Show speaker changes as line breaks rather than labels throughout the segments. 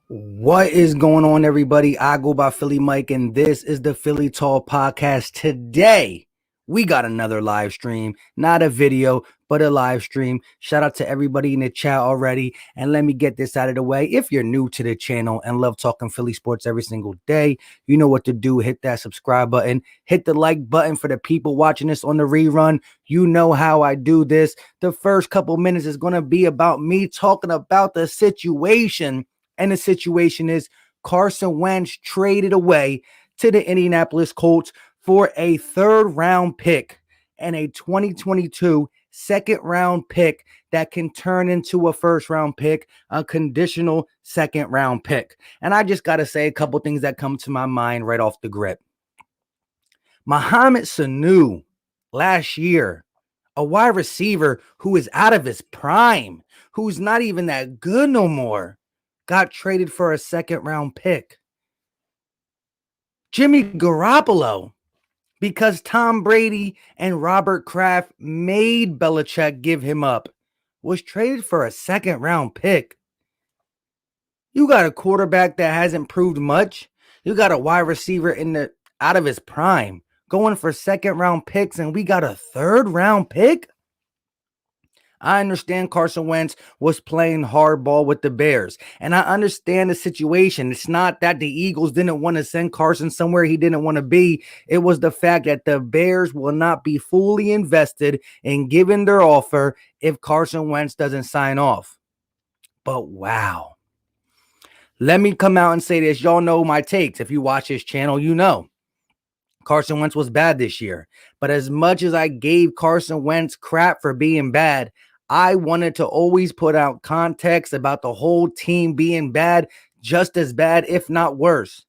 What is going on, everybody? I go by Philly Mike, and this is the Philly Tall Podcast. Today, we got another live stream, not a video, but a live stream. Shout out to everybody in the chat already. And let me get this out of the way. If you're new to the channel and love talking Philly sports every single day, you know what to do. Hit that subscribe button, hit the like button for the people watching this on the rerun. You know how I do this. The first couple minutes is going to be about me talking about the situation. And the situation is Carson Wentz traded away to the Indianapolis Colts for a third-round pick and a 2022 second-round pick that can turn into a first-round pick, a conditional second-round pick. And I just got to say a couple things that come to my mind right off the grip. Mohamed Sanu last year, a wide receiver who is out of his prime, who's not even that good no more, got traded for a second-round pick. Jimmy Garoppolo, because Tom Brady and Robert Kraft made Belichick give him up, was traded for a second-round pick. You got a quarterback that hasn't proved much. You got a wide receiver out of his prime going for second-round picks, and we got a third-round pick? I understand Carson Wentz was playing hardball with the Bears, and I understand the situation. It's not that the Eagles didn't want to send Carson somewhere he didn't want to be. It was the fact that the Bears will not be fully invested in giving their offer if Carson Wentz doesn't sign off. But wow. Let me come out and say this. Y'all know my takes. If you watch his channel, you know. Carson Wentz was bad this year. But as much as I gave Carson Wentz crap for being bad, I wanted to always put out context about the whole team being bad, just as bad, if not worse.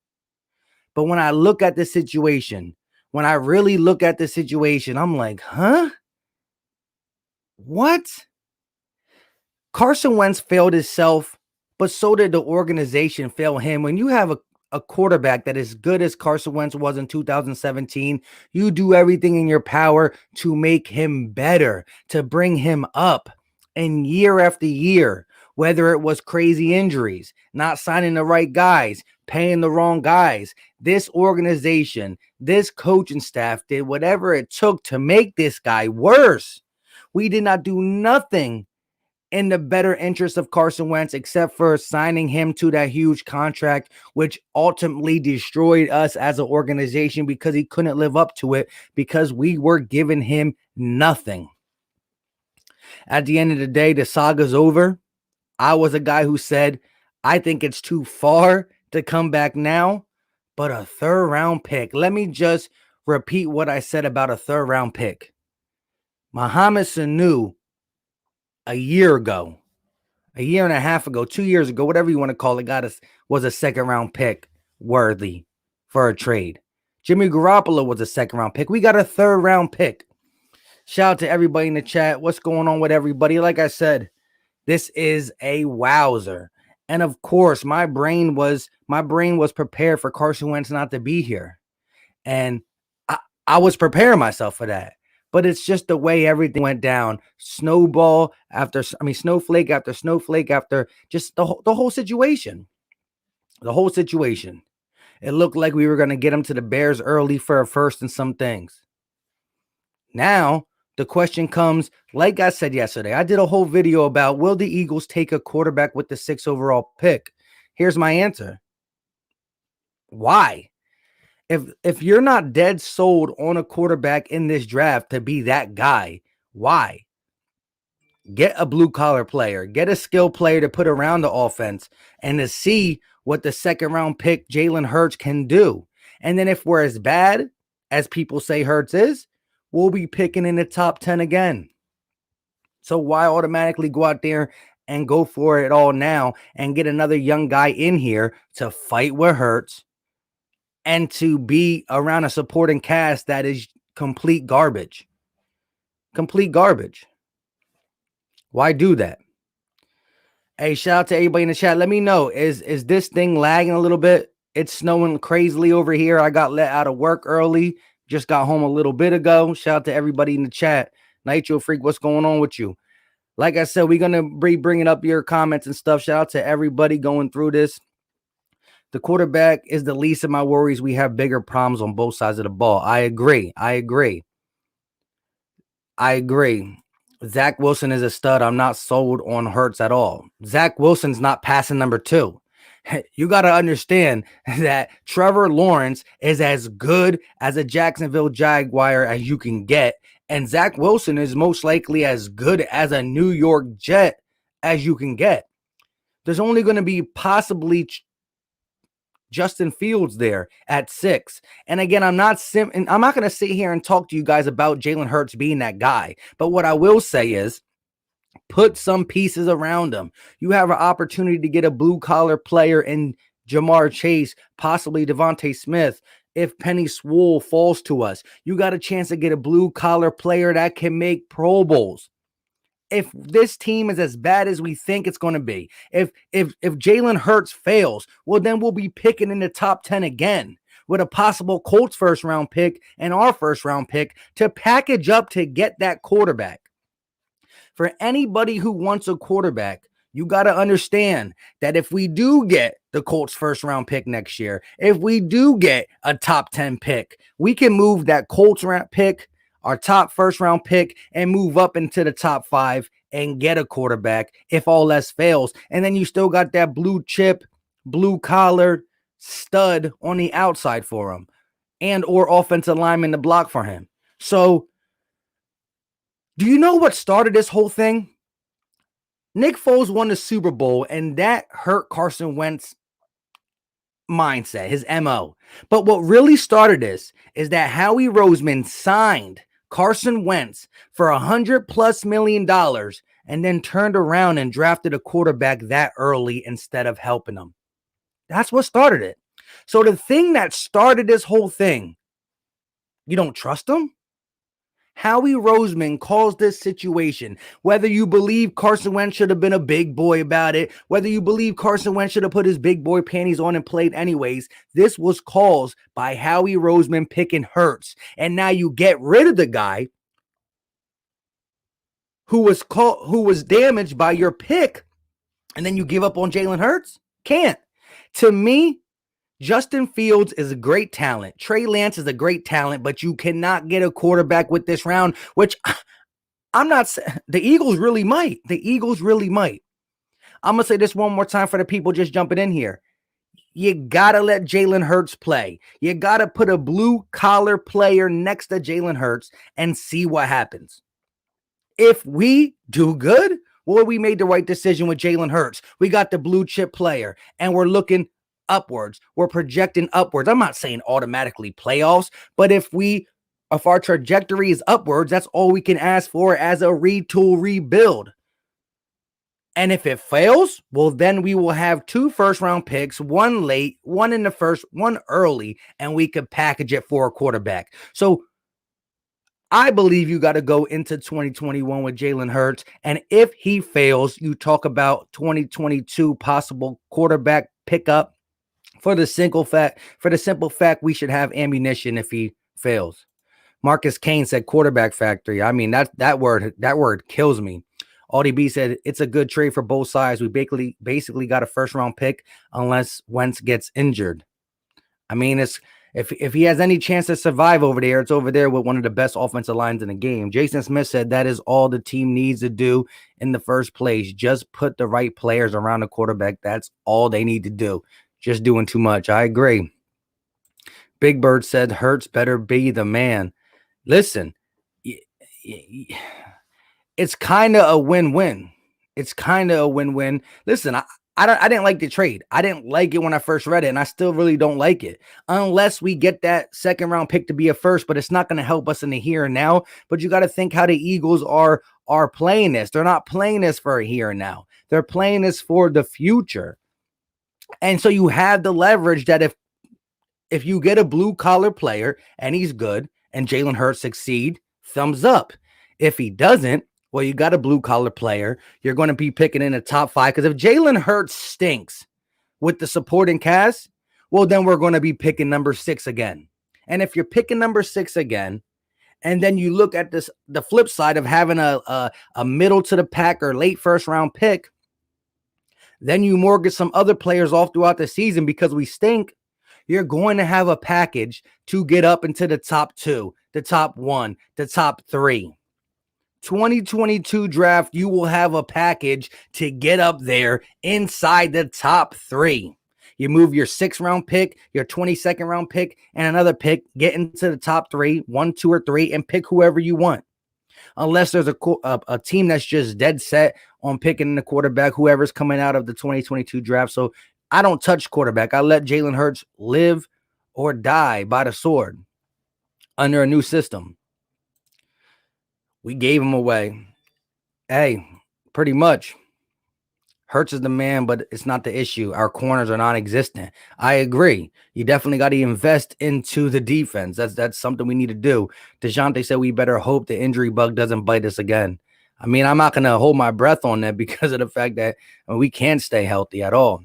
But when I look at the situation, when I really look at the situation, I'm like, huh? What? Carson Wentz failed himself, but so did the organization fail him. When you have a quarterback that is good as Carson Wentz was in 2017, you do everything in your power to make him better, to bring him up. And year after year, whether it was crazy injuries, not signing the right guys, paying the wrong guys, this organization, this coaching staff did whatever it took to make this guy worse. We did not do nothing in the better interest of Carson Wentz, except for signing him to that huge contract, which ultimately destroyed us as an organization because he couldn't live up to it because we were giving him nothing. At the end of the day, the saga's over. I was a guy who said, I think it's too far to come back now, but a third-round pick. Let me just repeat what I said about a third-round pick. Mohamed Sanu, a year ago, a year and a half ago, 2 years ago, whatever you want to call it, was a second-round pick worthy for a trade. Jimmy Garoppolo was a second-round pick. We got a third-round pick. Shout out to everybody in the chat. What's going on with everybody? Like I said, this is a wowzer. And of course, my brain was prepared for Carson Wentz not to be here. And I was preparing myself for that. But it's just the way everything went down. Snowflake after snowflake after just the whole situation. The whole situation. It looked like we were going to get him to the Bears early for a first and some things. Now, the question comes, like I said yesterday, I did a whole video about, will the Eagles take a quarterback with the 6th overall pick? Here's my answer. Why? If you're not dead sold on a quarterback in this draft to be that guy, why? Get a blue-collar player. Get a skill player to put around the offense and to see what the second-round pick Jalen Hurts can do. And then if we're as bad as people say Hurts is, we'll be picking in the top 10 again. So why automatically go out there and go for it all now and get another young guy in here to fight with Hurts and to be around a supporting cast that is complete garbage? Complete garbage. Why do that? Hey, shout out to everybody in the chat. Let me know, is this thing lagging a little bit? It's snowing crazily over here. I got let out of work early. Just got home a little bit ago. Shout out to everybody in the chat. Nitro Freak, what's going on with you? Like I said, we're going to be bringing up your comments and stuff. Shout out to everybody going through this. The quarterback is the least of my worries. We have bigger problems on both sides of the ball. I agree. Zach Wilson is a stud. I'm not sold on Hurts at all. Zach Wilson's not passing number 2. You got to understand that Trevor Lawrence is as good as a Jacksonville Jaguar as you can get. And Zach Wilson is most likely as good as a New York Jet as you can get. There's only going to be possibly Justin Fields there at 6. And again, I'm not going to sit here and talk to you guys about Jalen Hurts being that guy. But what I will say is, put some pieces around him. You have an opportunity to get a blue-collar player in Jamar Chase, possibly Devontae Smith. If Penny Sewell falls to us, you got a chance to get a blue-collar player that can make Pro Bowls. If this team is as bad as we think it's going to be, if Jalen Hurts fails, well, then we'll be picking in the top 10 again with a possible Colts first-round pick and our first-round pick to package up to get that quarterback. For anybody who wants a quarterback, you got to understand that if we do get the Colts first-round pick next year, if we do get a top 10 pick, we can move that Colts pick, our top first-round pick, and move up into the top 5 and get a quarterback if all else fails. And then you still got that blue chip, blue-collar stud on the outside for him and or offensive lineman to block for him. So, do you know what started this whole thing? Nick Foles won the Super Bowl, and that hurt Carson Wentz mindset, his MO. But what really started this is that Howie Roseman signed Carson Wentz for $100+ million and then turned around and drafted a quarterback that early instead of helping him. That's what started it. So the thing that started this whole thing, you don't trust him? Howie Roseman calls this situation, whether you believe Carson Wentz should have been a big boy about it, whether you believe Carson Wentz should have put his big boy panties on and played anyways, this was caused by Howie Roseman picking Hurts. And now you get rid of the guy who was damaged by your pick, and then you give up on Jalen Hurts? Can't. To me, Justin Fields is a great talent. Trey Lance is a great talent, but you cannot get a quarterback with this round, which I'm not saying. The Eagles really might. I'm going to say this one more time for the people just jumping in here. You got to let Jalen Hurts play. You got to put a blue-collar player next to Jalen Hurts and see what happens. If we do good, well, we made the right decision with Jalen Hurts. We got the blue chip player, and we're looking upwards. We're projecting upwards. I'm not saying automatically playoffs, but if our trajectory is upwards, that's all we can ask for as a retool rebuild. And if it fails, well, then we will have 2 first-round picks, 1 late, 1 in the first, 1 early, and we could package it for a quarterback. So I believe you got to go into 2021 with Jalen Hurts. And if he fails, you talk about 2022 possible quarterback pickup for the simple fact we should have ammunition if he fails. Marcus Kane said quarterback factory. I mean, that word kills me. Audie B said it's a good trade for both sides. We basically got a first round pick unless Wentz gets injured. I mean, if he has any chance to survive over there, it's over there with one of the best offensive lines in the game. Jason Smith said that is all the team needs to do in the first place. Just put the right players around the quarterback. That's all they need to do. Just doing too much. I agree. Big Bird said Hurts better be the man. Listen, it's kind of a win-win. Listen, I didn't like the trade. I didn't like it when I first read it, and I still really don't like it. Unless we get that second-round pick to be a first, but it's not going to help us in the here and now. But you got to think how the Eagles are playing this. They're not playing this for a here and now. They're playing this for the future. And so you have the leverage that if you get a blue-collar player and he's good and Jalen Hurts succeed, thumbs up. If he doesn't, well, you got a blue-collar player. You're going to be picking in the top 5 because if Jalen Hurts stinks with the supporting cast, well, then we're going to be picking number 6 again. And if you're picking number 6 again, and then you look at the flip side of having a middle to the pack or late first-round pick, Then you mortgage some other players off throughout the season because we stink. You're going to have a package to get up into the top 2, the top 1, the top 3. 2022 draft, you will have a package to get up there inside the top 3. You move your 6th round pick, your 22nd round pick, and another pick, get into the top 3, 1, 2, or 3, and pick whoever you want. Unless there's a team that's just dead set on picking the quarterback, whoever's coming out of the 2022 draft. So I don't touch quarterback. I let Jalen Hurts live or die by the sword under a new system. We gave him away. Hey, pretty much. Hurts is the man, but it's not the issue. Our corners are non-existent. I agree. You definitely got to invest into the defense. That's something we need to do. DeJounte said we better hope the injury bug doesn't bite us again. I mean, I'm not going to hold my breath on that because of the fact that we can't stay healthy at all.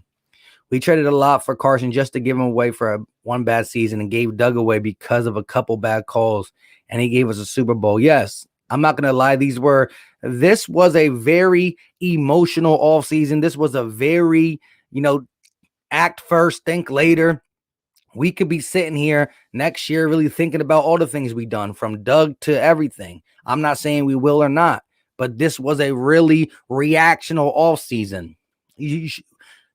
We traded a lot for Carson just to give him away for one bad season and gave Doug away because of a couple bad calls, and he gave us a Super Bowl. Yes, I'm not going to lie. This was a very emotional offseason. This was a very, act first, think later. We could be sitting here next year really thinking about all the things we've done, from Doug to everything. I'm not saying we will or not, but this was a really reactional offseason.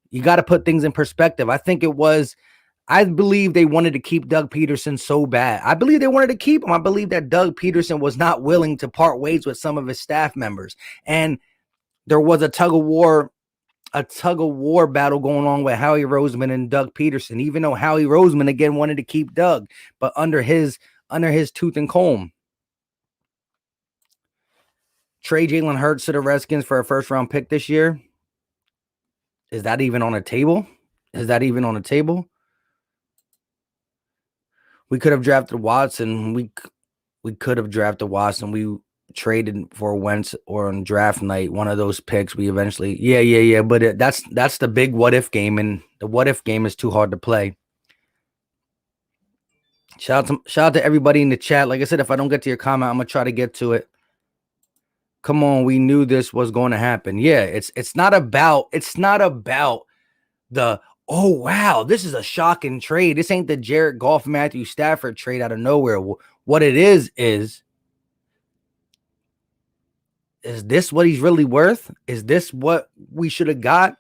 You got to put things in perspective. I believe they wanted to keep Doug Peterson so bad. I believe they wanted to keep him. I believe that Doug Peterson was not willing to part ways with some of his staff members. And there was a tug of war battle going on with Howie Roseman and Doug Peterson, even though Howie Roseman again wanted to keep Doug, but under his tooth and comb. Trade Jalen Hurts to the Redskins for a first round pick this year. Is that even on the table? We could have drafted Watson. We could have drafted Watson. We traded for Wentz, or on draft night, one of those picks. We eventually, yeah. But that's the big what if game, and the what if game is too hard to play. Shout out to everybody in the chat. Like I said, if I don't get to your comment, I'm gonna try to get to it. Come on, we knew this was going to happen. Yeah, it's not about the, oh, wow, this is a shocking trade. This ain't the Jared Goff, Matthew Stafford trade out of nowhere. What it is this what he's really worth? Is this what we should have got?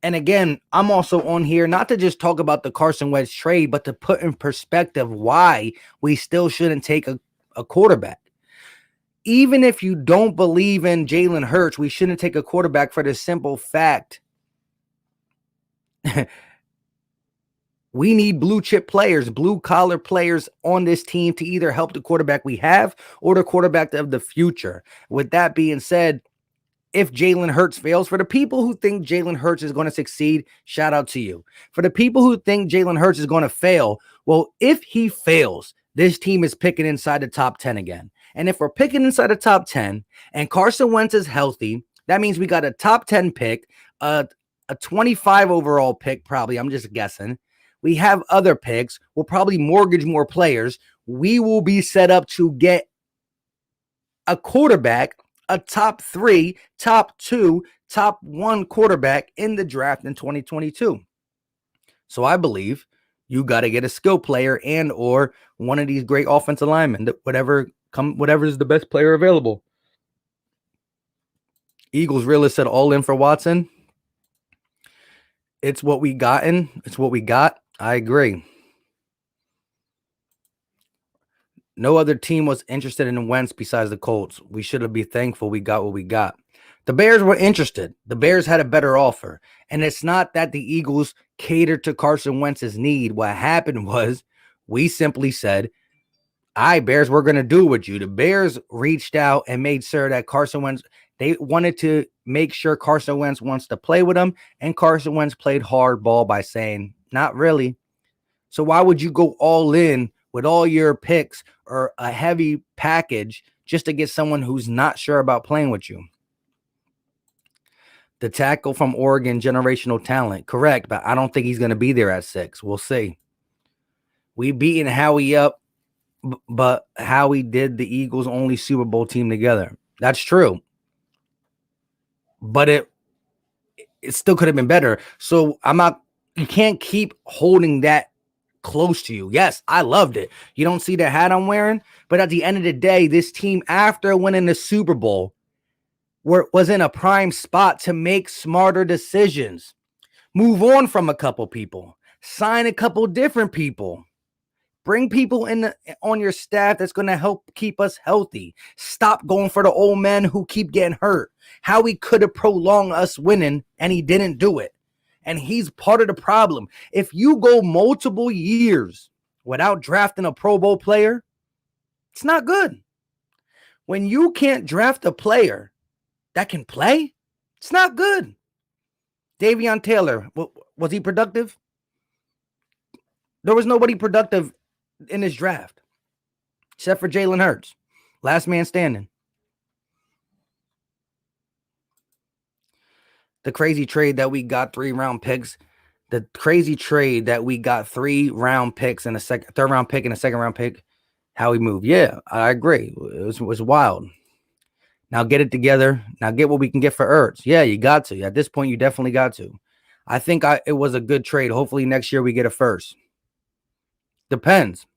And again, I'm also on here not to just talk about the Carson Wentz trade, but to put in perspective why we still shouldn't take a quarterback. Even if you don't believe in Jalen Hurts, we shouldn't take a quarterback for the simple fact we need blue chip players, blue collar players on this team to either help the quarterback we have or the quarterback of the future. With that being said, if Jalen Hurts fails, for the people who think Jalen Hurts is going to succeed, shout out to you. For the people who think Jalen Hurts is going to fail, well, if he fails, this team is picking inside the top 10 again. And if we're picking inside the top 10 and Carson Wentz is healthy, that means we got a top 10 pick, a 25 overall pick, probably. I'm just guessing. We have other picks. We'll probably mortgage more players. We will be set up to get a quarterback, a top 3, top 2, top 1 quarterback in the draft in 2022. So I believe you got to get a skill player and or one of these great offensive linemen, whatever is the best player available. Eagles realist said all in for Watson. It's what we got. I agree. No other team was interested in Wentz besides the Colts. We should be thankful we got what we got. The Bears were interested. The Bears had a better offer. And it's not that the Eagles catered to Carson Wentz's need. What happened was we simply said, all right, Bears, we're going to do it with you. The Bears reached out and made sure that Carson Wentz, they wanted to make sure Carson Wentz wants to play with them. And Carson Wentz played hardball by saying, not really. So why would you go all in with all your picks or a heavy package just to get someone who's not sure about playing with you? The tackle from Oregon, generational talent. Correct, but I don't think he's going to be there at 6. We'll see. We beaten Howie up, but Howie did the Eagles' only Super Bowl team together. That's true. But it still could have been better. So you can't keep holding that close to you. Yes, I loved it. You don't see the hat I'm wearing, but at the end of the day, this team, after winning the Super Bowl, was in a prime spot to make smarter decisions. Move on from a couple people. Sign a couple different people. Bring people on your staff that's going to help keep us healthy. Stop going for the old men who keep getting hurt. Howie could have prolonged us winning, and he didn't do it. And he's part of the problem. If you go multiple years without drafting a Pro Bowl player, it's not good. When you can't draft a player that can play, it's not good. Davion Taylor, was he productive? There was nobody productive in this draft except for Jalen Hurts. Last man standing. The crazy trade that we got 3-round picks. The crazy trade that we got 3-round picks and a third round pick and a second round pick. How we moved. Yeah, I agree. It was wild. Now get it together. Now get what we can get for Ertz. Yeah, you got to. At this point, you definitely got to. I think it was a good trade. Hopefully next year we get a first. Depends.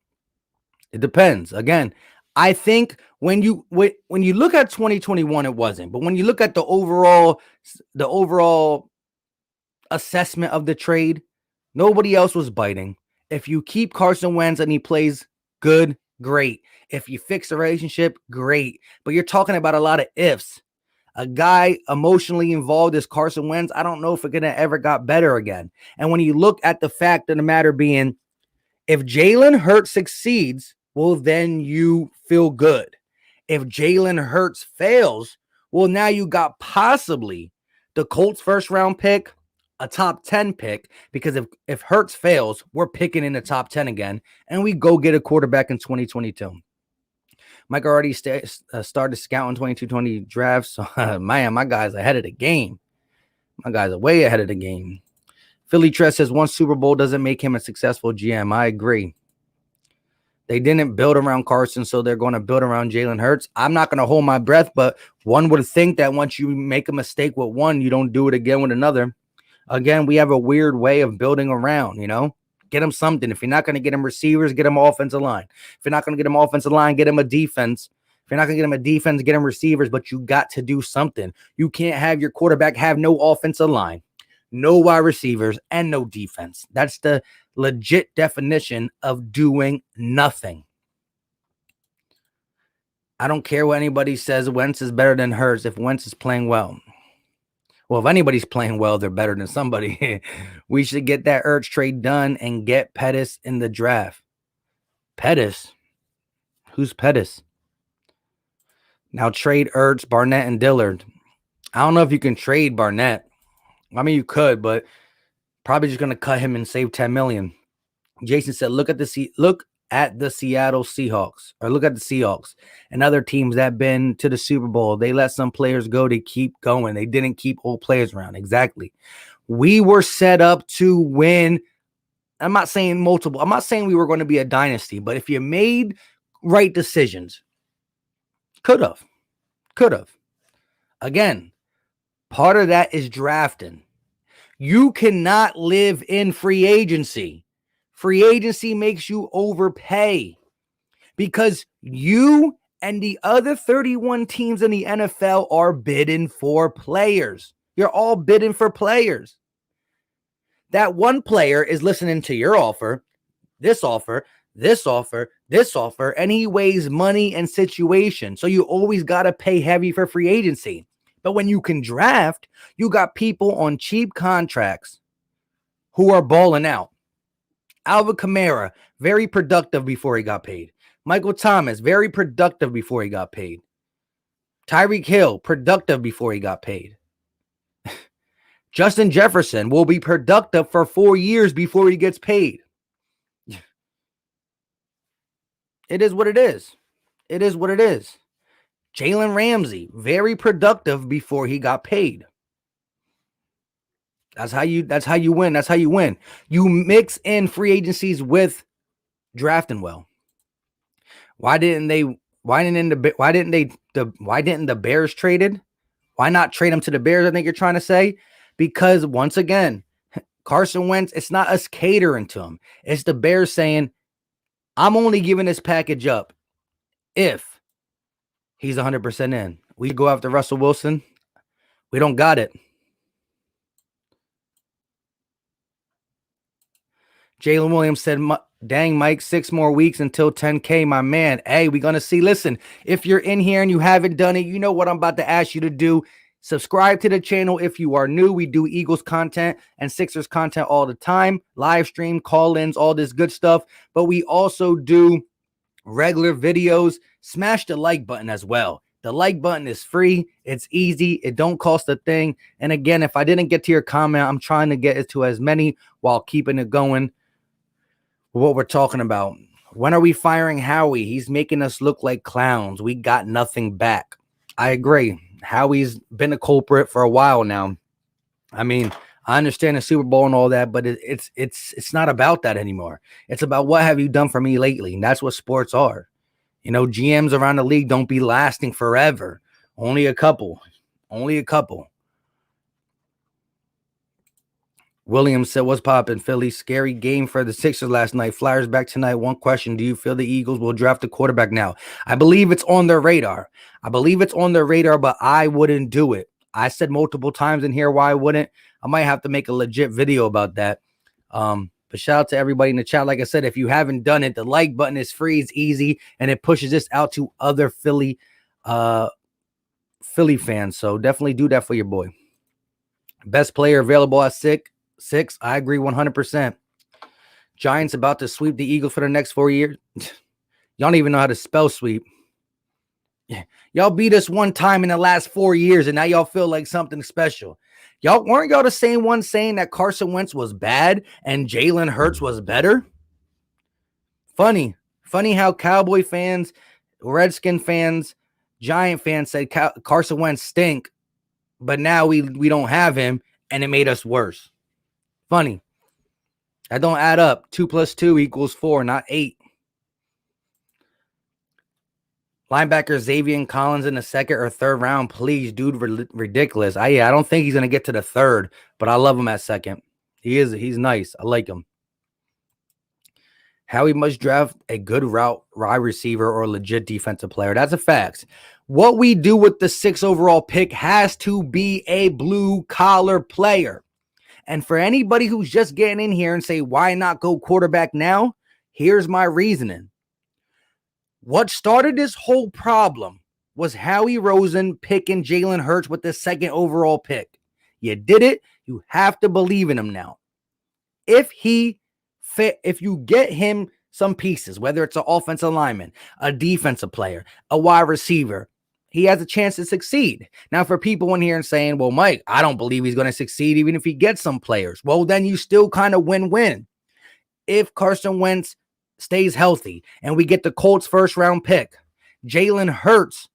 It depends. Again, I think when you look at 2021, it wasn't. But when you look at the overall assessment of the trade, nobody else was biting. If you keep Carson Wentz and he plays good, great. If you fix the relationship, great. But you're talking about a lot of ifs. A guy emotionally involved as Carson Wentz, I don't know if it could have ever got better again. And when you look at the fact of the matter being, if Jalen Hurts succeeds, well, then you feel good. If Jalen Hurts fails, well, now you got possibly the Colts first round pick, a top 10 pick, because if Hurts fails, we're picking in the top 10 again, and we go get a quarterback in 2022. Mike already started scouting 2020 drafts. So, man, my guy's ahead of the game. My guys are way ahead of the game. Philly Tress says one Super Bowl doesn't make him a successful GM. I agree. They didn't build around Carson, so they're going to build around Jalen Hurts. I'm not going to hold my breath, but one would think that once you make a mistake with one, you don't do it again with another. Again, we have a weird way of building around, Get him something. If you're not going to get him receivers, get him offensive line. If you're not going to get him offensive line, get him a defense. If you're not going to get him a defense, get him receivers, but you got to do something. You can't have your quarterback have no offensive line, no wide receivers, and no defense. That's the legit definition of doing nothing. I don't care what anybody says. Wentz is better than Hurts if Wentz is playing well. Well, if anybody's playing well, they're better than somebody. We should get that Ertz trade done and get Pettis in the draft. Pettis? Who's Pettis? Now trade Ertz, Barnett, and Dillard. I don't know if you can trade Barnett. I mean, you could, but probably just going to cut him and save $10 million. Jason said, look at the Seattle Seahawks, or look at the Seahawks and other teams that have been to the Super Bowl. They let some players go to keep going. They didn't keep old players around. Exactly. We were set up to win. I'm not saying we were going to be a dynasty, but if you made right decisions, could have. Again, part of that is drafting. You cannot live in free agency. Free agency makes you overpay because you and the other 31 teams in the NFL are bidding for players. You're all bidding for players. That one player is listening to your offer, this offer, this offer, this offer, and he weighs money and situation. So you always got to pay heavy for free agency. But when you can draft, you got people on cheap contracts who are balling out. Alvin Kamara, very productive before he got paid. Michael Thomas, very productive before he got paid. Tyreek Hill, productive before he got paid. Justin Jefferson will be productive for 4 years before he gets paid. It is what it is. It is what it is. Jalen Ramsey, very productive before he got paid. That's how you win. That's how you win. You mix in free agencies with drafting well. Why didn't the Bears traded? Why not trade them to the Bears? I think you're trying to say, Because once again, Carson Wentz, it's not us catering to him. It's the Bears saying, I'm only giving this package up if he's 100% in. We go after Russell Wilson. We don't got it. Jalen Williams said, dang, Mike, 6 more weeks until 10K, my man. Hey, we're going to see. Listen, if you're in here and you haven't done it, you know what I'm about to ask you to do. Subscribe to the channel if you are new. We do Eagles content and Sixers content all the time. Live stream, call-ins, all this good stuff. But we also do regular videos. Smash the like button as well. The like button is free. It's easy. It don't cost a thing. And again, if I didn't get to your comment, I'm trying to get it to as many while keeping it going. What we're talking about. When are we firing Howie? He's making us look like clowns. We got nothing back. I agree. Howie's been a culprit for a while now. I mean, I understand the Super Bowl and all that, but it's not about that anymore. It's about what have you done for me lately? And that's what sports are. You know, GMs around the league don't be lasting forever. Only a couple. Only a couple. Williams said, what's poppin', Philly? Scary game for the Sixers last night. Flyers back tonight. One question. Do you feel the Eagles will draft a quarterback now? I believe it's on their radar. But I wouldn't do it. I said multiple times in here why I wouldn't. I might have to make a legit video about that. But shout out to everybody in the chat. Like I said, if you haven't done it, the like button is free. It's easy. And it pushes this out to other Philly fans. So definitely do that for your boy. Best player available at 6. I agree 100%. Giants about to sweep the Eagles for the next 4 years. Y'all don't even know how to spell sweep. Yeah. Y'all beat us one time in the last 4 years, and now y'all feel like something special. Weren't y'all the same one saying that Carson Wentz was bad and Jalen Hurts was better? Funny how Cowboy fans, Redskin fans, Giant fans said Carson Wentz stink, but now we don't have him, and it made us worse. Funny. That don't add up. 2 + 2 = 4, not 8. Linebacker Xavier Collins in the 2nd or 3rd round, please, dude. Ridiculous. I don't think he's gonna get to the 3rd, but I love him at 2nd. He's nice. I like him. Howie must draft a good wide receiver or legit defensive player. That's a fact. What we do with the 6th overall pick has to be a blue collar player. And for anybody who's just getting in here and say, why not go quarterback now? Here's my reasoning. What started this whole problem was Howie Roseman picking Jalen Hurts with the 2nd overall pick. You did it. You have to believe in him now. If you get him some pieces, whether it's an offensive lineman, a defensive player, a wide receiver, he has a chance to succeed. Now, for people in here and saying, well, Mike, I don't believe he's going to succeed even if he gets some players. Well, then you still kind of win-win. If Carson Wentz stays healthy and we get the Colts 1st round pick, Jalen Hurts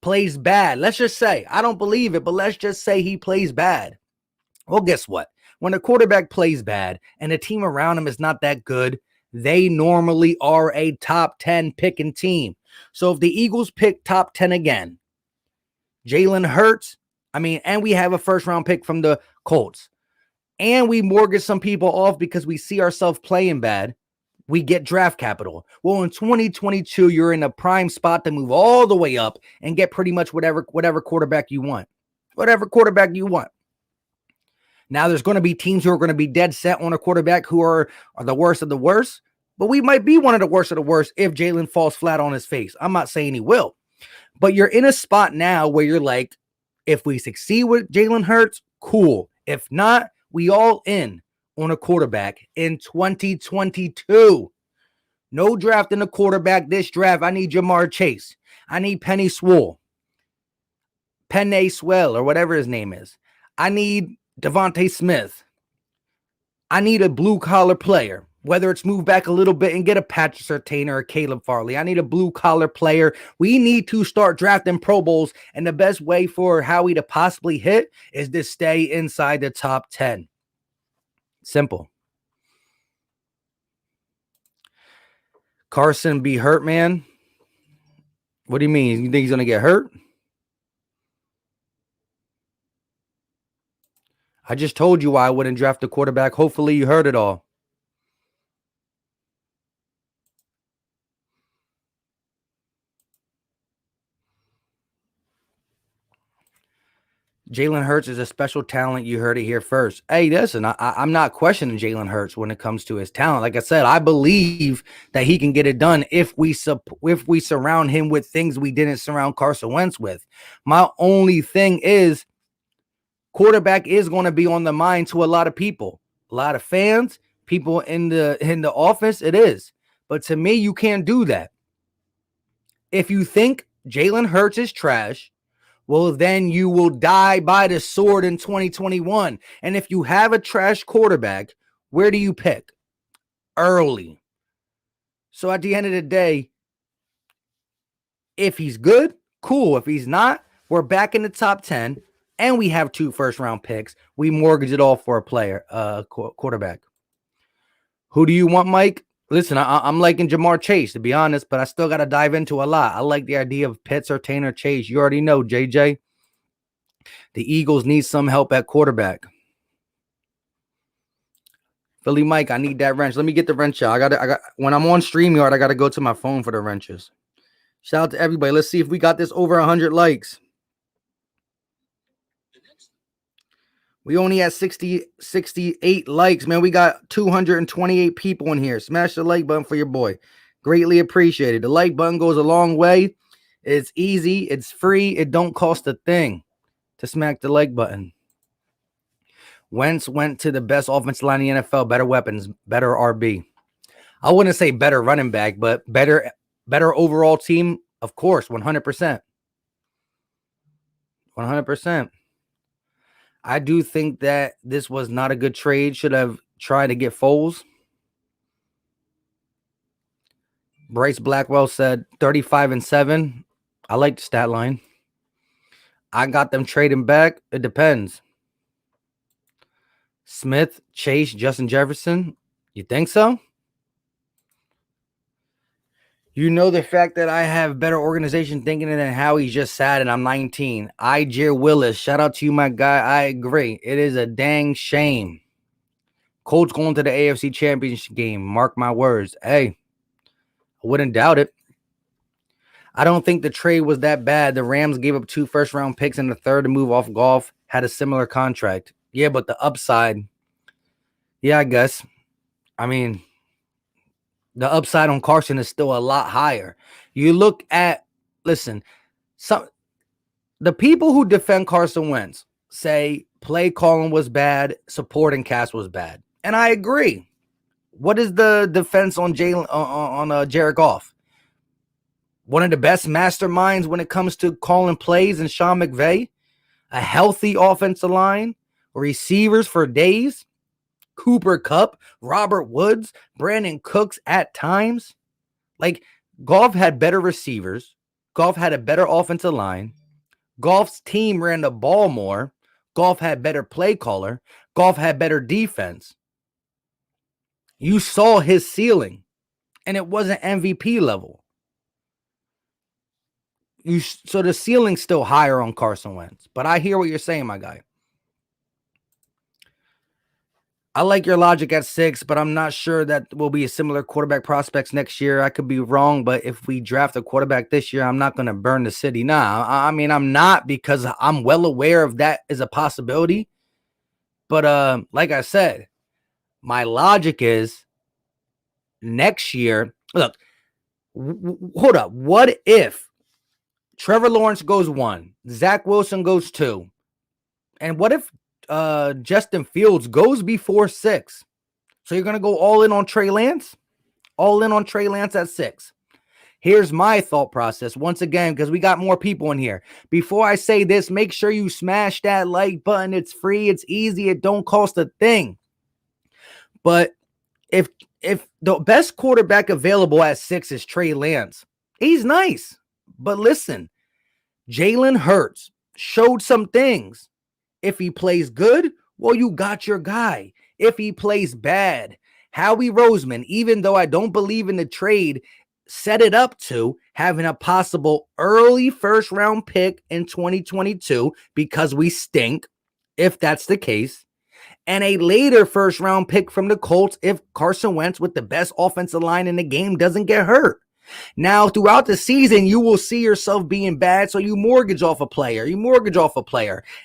plays bad. Let's just say, I don't believe it, but let's just say he plays bad. Well, guess what? When a quarterback plays bad and the team around him is not that good, they normally are a top 10 picking team. So if the Eagles pick top 10 again, Jalen Hurts, and we have a 1st round pick from the Colts, and we mortgage some people off because we see ourselves playing bad, we get draft capital. Well, in 2022, you're in a prime spot to move all the way up and get pretty much whatever quarterback you want. Whatever quarterback you want. Now, there's going to be teams who are going to be dead set on a quarterback who are the worst of the worst, but we might be one of the worst of the worst if Jalen falls flat on his face. I'm not saying he will, but you're in a spot now where you're like, if we succeed with Jalen Hurts, cool. If not, we all in on a quarterback in 2022. No draft in a quarterback this draft. I need Jamar Chase. I need Penny Sewell, or whatever his name is. I need Devontae Smith. I need a blue-collar player, whether it's move back a little bit and get a Patrick Surtain or a Caleb Farley. I need a blue-collar player. We need to start drafting Pro Bowls, and the best way for Howie to possibly hit is to stay inside the top 10. Simple. Carson be hurt, man? What do you mean? You think he's going to get hurt? I just told you why I wouldn't draft a quarterback. Hopefully you heard it all. Jalen Hurts is a special talent. You heard it here first. Hey, listen, I'm not questioning Jalen Hurts when it comes to his talent. Like I said, I believe that he can get it done if we surround him with things we didn't surround Carson Wentz with. My only thing is quarterback is going to be on the mind to a lot of people, a lot of fans, people in the office. It is. But to me, you can't do that. If you think Jalen Hurts is trash, well, then you will die by the sword in 2021. And if you have a trash quarterback, where do you pick? Early. So at the end of the day, if he's good, cool. If he's not, we're back in the top 10 and we have 2 first-round picks. We mortgage it all for a player, quarterback. Who do you want, Mike? Listen, I'm liking Jamar Chase, to be honest, but I still got to dive into a lot. I like the idea of Pitts or Tanner Chase. You already know, JJ. The Eagles need some help at quarterback. Philly Mike, I need that wrench. Let me get the wrench out. I got when I'm on StreamYard, I got to go to my phone for the wrenches. Shout out to everybody. Let's see if we got this over 100 likes. We only had 68 likes, man. We got 228 people in here. Smash the like button for your boy. Greatly appreciated. The like button goes a long way. It's easy. It's free. It don't cost a thing to smack the like button. Wentz went to the best offensive line in the NFL. Better weapons, better RB. I wouldn't say better running back, but better overall team. Of course, 100%. 100%. I do think that this was not a good trade. Should have tried to get Foles. Bryce Blackwell said 35-7. I like the stat line. I got them trading back. It depends. Smith, Chase, Justin Jefferson. You think so? You know the fact that I have better organization thinking than Howie's just sad and I'm 19. Jer Willis, shout out to you, my guy. I agree. It is a dang shame. Colts going to the AFC Championship game. Mark my words. Hey, I wouldn't doubt it. I don't think the trade was that bad. The Rams gave up 2 first-round picks and the third to move off Goff. Had a similar contract. Yeah, but the upside. Yeah, I guess. I mean, the upside on Carson is still a lot higher. You look at, listen, the people who defend Carson Wentz say play calling was bad, supporting cast was bad. And I agree. What is the defense on Jared Goff? One of the best masterminds when it comes to calling plays in Sean McVay. A healthy offensive line, receivers for days. Cooper Kupp, Robert Woods, Brandon Cooks at times. Like, Goff had better receivers. Goff had a better offensive line. Goff's team ran the ball more. Goff had better play caller. Goff had better defense. You saw his ceiling, and it wasn't MVP level. So the ceiling's still higher on Carson Wentz. But I hear what you're saying, my guy. I like your logic at 6, but I'm not sure that will be a similar quarterback prospects next year. I could be wrong, but if we draft a quarterback this year, I'm not going to burn the city. Nah, I mean, I'm not, because I'm well aware of that is a possibility. But like I said, my logic is next year, look, hold up. What if Trevor Lawrence goes 1, Zach Wilson goes 2, and what if Justin Fields goes before 6? So you're going to go all in on Trey Lance? All in on Trey Lance at 6. Here's my thought process once again, because we got more people in here. Before I say this, make sure you smash that like button. It's free. It's easy. It don't cost a thing. But if the best quarterback available at 6 is Trey Lance, he's nice. But listen, Jalen Hurts showed some things. If he plays good, well, you got your guy. If he plays bad, Howie Roseman, even though I don't believe in the trade, set it up to having a possible early first-round pick in 2022 because we stink, if that's the case. and a later first-round pick from the Colts if Carson Wentz, with the best offensive line in the game, doesn't get hurt. Now, throughout the season, you will see yourself being bad, so you mortgage off a player.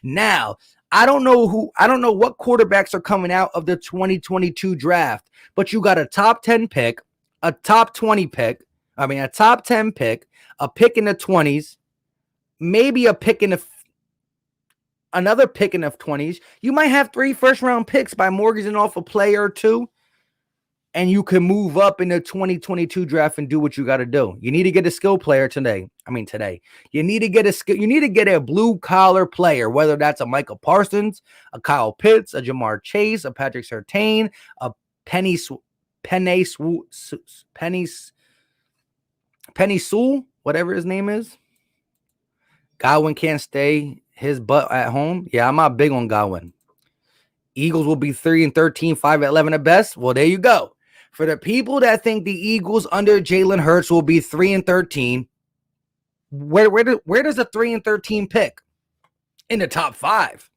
Now, I don't know what quarterbacks are coming out of the 2022 draft, but you got a top 10 pick, a top 20 pick, a top 10 pick, a pick in the 20s, maybe another pick in the 20s. You might have 3 first-round picks by mortgaging off a player or two, and you can move up in the 2022 draft and do what you got to do. You need to get a skill player today. You need to get a blue-collar player, whether that's a Michael Parsons, a Kyle Pitts, a Jamar Chase, a Patrick Surtain, a Penny Sewell, whatever his name is. Godwin can't stay his butt at home. Yeah, I'm not big on Godwin. Eagles will be 3-13, 5-11 at best. Well, there you go. For the people that think the Eagles under Jalen Hurts will be 3-13, where does a 3-13 pick? In the top 5.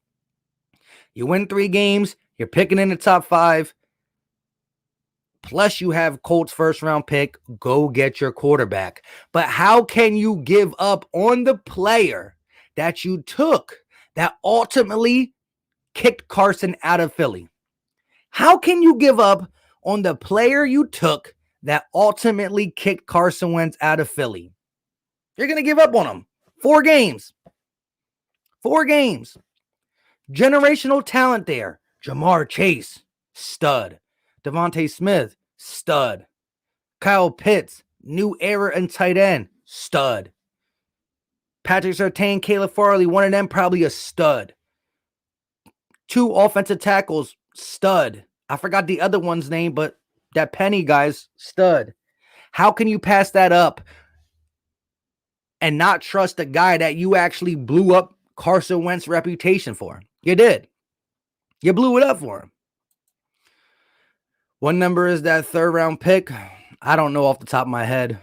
You win 3 games, you're picking in the top 5. Plus, you have Colts first-round pick. Go get your quarterback. But how can you give up on the player that you took that ultimately kicked Carson out of Philly? How can you give up on the player you took that ultimately kicked Carson Wentz out of Philly? You're going to give up on him. 4 games. 4 games. Generational talent there. Jamar Chase, stud. Devontae Smith, stud. Kyle Pitts, new era and tight end, stud. Patrick Surtain, Caleb Farley, one of them probably a stud. 2 offensive tackles, stud. I forgot the other one's name, but that Penny guy's stud. How can you pass that up and not trust a guy that you actually blew up Carson Wentz's reputation for? You did. You blew it up for him. What number is that 3rd round pick? I don't know off the top of my head.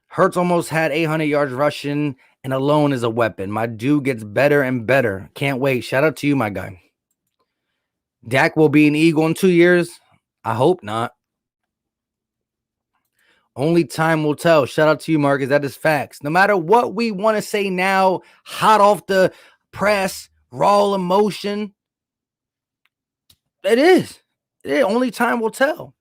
Hurts almost had 800 yards rushing, and alone is a weapon. My dude gets better and better. Can't wait. Shout out to you, my guy. Dak will be an Eagle in 2 years? I hope not. Only time will tell. Shout out to you, Marcus. That is facts. No matter what we want to say now, hot off the press, raw emotion, it is. Only time will tell.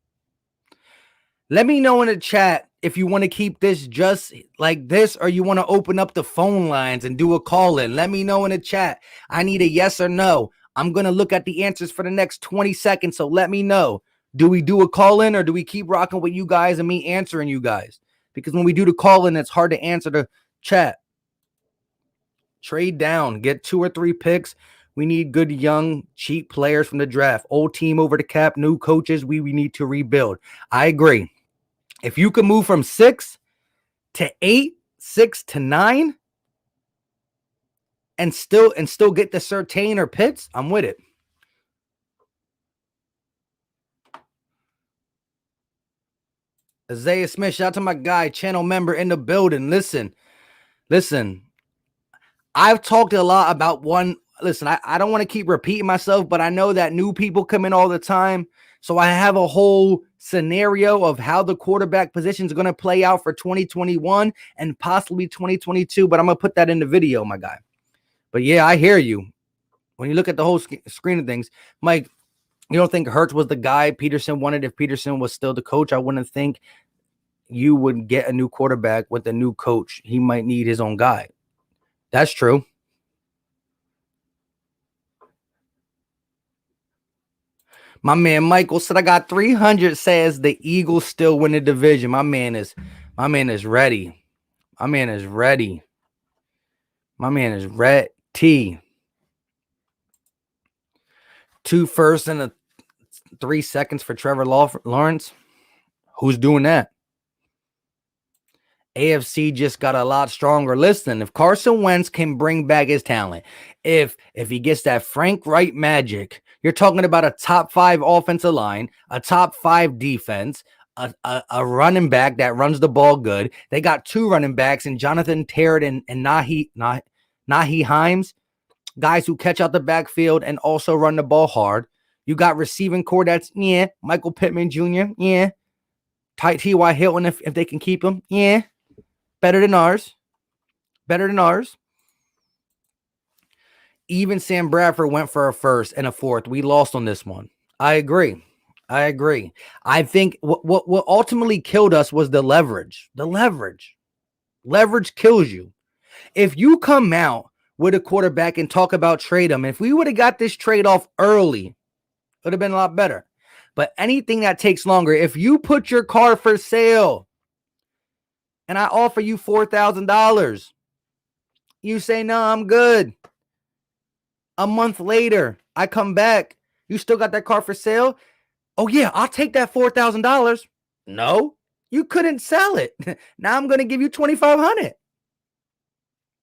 Let me know in the chat if you want to keep this just like this or you want to open up the phone lines and do a call-in. Let me know in the chat. I need a yes or no. I'm going to look at the answers for the next 20 seconds, so let me know. Do we do a call-in or do we keep rocking with you guys and me answering you guys? Because when we do the call-in, it's hard to answer the chat. Trade down. Get 2 or 3 picks. We need good, young, cheap players from the draft. Old team over the cap, new coaches. We need to rebuild. I agree. If you can move from 6 to 8, 6 to 9, and still get the Surtain or Pitts, I'm with it. Isaiah Smith, shout out to my guy, channel member in the building. Listen. I've talked a lot about one. Listen, I don't want to keep repeating myself, but I know that new people come in all the time. So I have a whole scenario of how the quarterback position is going to play out for 2021 and possibly 2022. But I'm going to put that in the video, my guy. But yeah, I hear you. When you look at the whole screen of things, Mike, you don't think Hurts was the guy Peterson wanted if Peterson was still the coach? I wouldn't think you would get a new quarterback with a new coach. He might need his own guy. That's true. My man Michael said I got 300, says the Eagles still win the division. My man is ready. My man is ready. 2 firsts and 3 seconds for Trevor Lawrence. Who's doing that? AFC just got a lot stronger. Listen, if Carson Wentz can bring back his talent, if he gets that Frank Wright magic, you're talking about a top 5 offensive line, a top 5 defense, a running back that runs the ball good. They got 2 running backs in Jonathan Terrett and Nahi Himes. guys who catch out the backfield and also run the ball hard. You got receiving core that's, Michael Pittman Jr., tight T.Y. Hilton if they can keep him, better than ours. Better than ours. Even Sam Bradford went for a first and a fourth. We lost on this one. I agree. I think what ultimately killed us was the leverage. Leverage kills you. If you come out with a quarterback and talk about trade him, if we would have got this trade off early, it would have been a lot better. But anything that takes longer, if you put your car for sale and I offer you $4,000, you say, no, I'm good. A month later, I come back. You still got that car for sale? Oh, yeah, I'll take that $4,000. No, you couldn't sell it. Now I'm going to give you $2,500.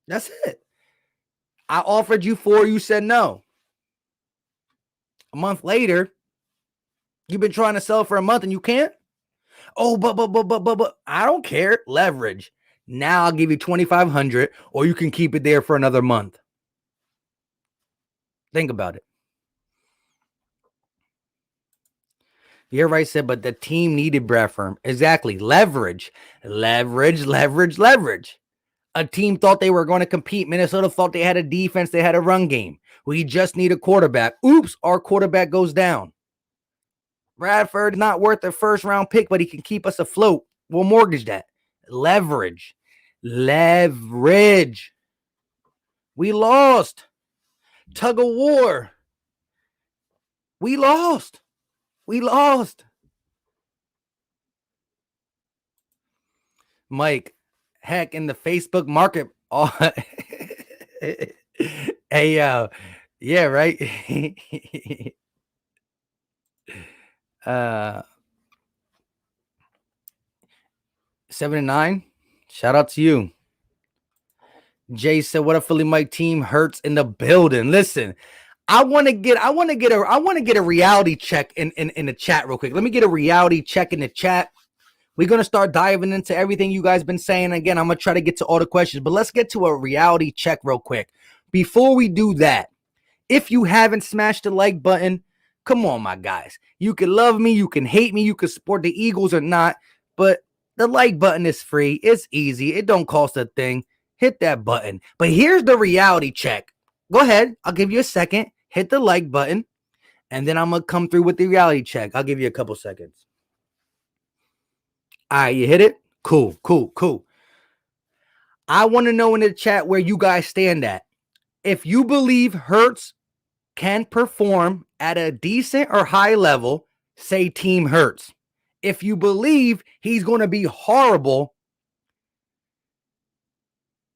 That's it. I offered you $4,000. You said no. A month later, you've been trying to sell for a month and you can't? Oh, but I don't care. Leverage. Now I'll give you $2,500 or you can keep it there for another month. Think about it. Everybody said, but the team needed Brad Firm. Exactly. Leverage. A team thought they were going to compete. Minnesota thought they had a defense. They had a run game. We just need a quarterback. Oops, our quarterback goes down. Bradford is not worth a first-round pick, but he can keep us afloat. We'll mortgage that. Leverage. We lost. Tug of war. We lost. Mike, heck, in the Facebook market. Hey, yeah, right. 7-9. Shout out to you. Jay said, "What a Philly Mike team hurts in the building." Listen, I want to get a reality check in the chat real quick. Let me get a reality check in the chat. We're going to start diving into everything you guys been saying. Again, I'm going to try to get to all the questions, but let's get to a reality check real quick. Before we do that, if you haven't smashed the like button, come on, my guys. You can love me, you can hate me, you can support the Eagles or not, but the like button is free. It's easy. It don't cost a thing. Hit that button. But here's the reality check. Go ahead. I'll give you a second. Hit the like button, and then I'm going to come through with the reality check. I'll give you a couple seconds. All right, you hit it? Cool. I want to know in the chat where you guys stand at. If you believe Hurts can perform at a decent or high level, say Team Hurts. If you believe he's going to be horrible,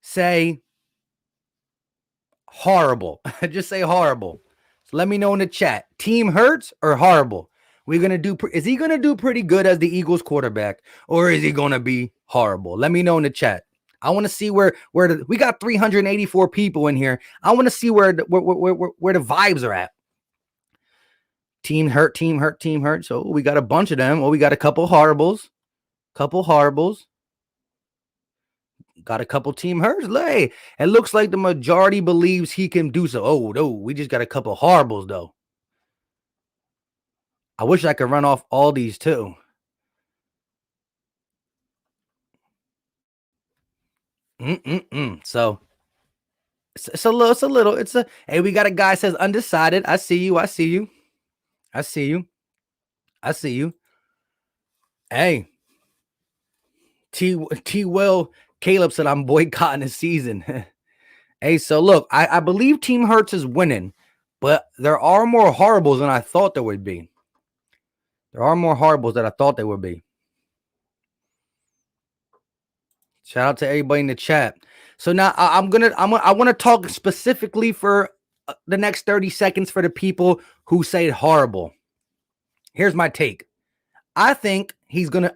say horrible. Just say horrible. So let me know in the chat. Team Hurts or horrible? Is he going to do pretty good as the Eagles quarterback, or is he going to be horrible? Let me know in the chat. I want to see where we got 384 people in here. I want to see where the vibes are at. Team hurt. So we got a bunch of them. We got a couple horribles. Got a couple team hurts. Hey, it looks like the majority believes he can do so. Oh, no, we just got a couple horribles, though. I wish I could run off all these, too. So, it's a little. Hey, we got a guy says undecided. I see you. Hey, T. Will Caleb said I'm boycotting the season. Hey, so look, I believe Team Hurts is winning, but there are more horribles than I thought there would be. Shout out to everybody in the chat. So now I want to talk specifically for the next 30 seconds for the people who say horrible. Here's my take. I think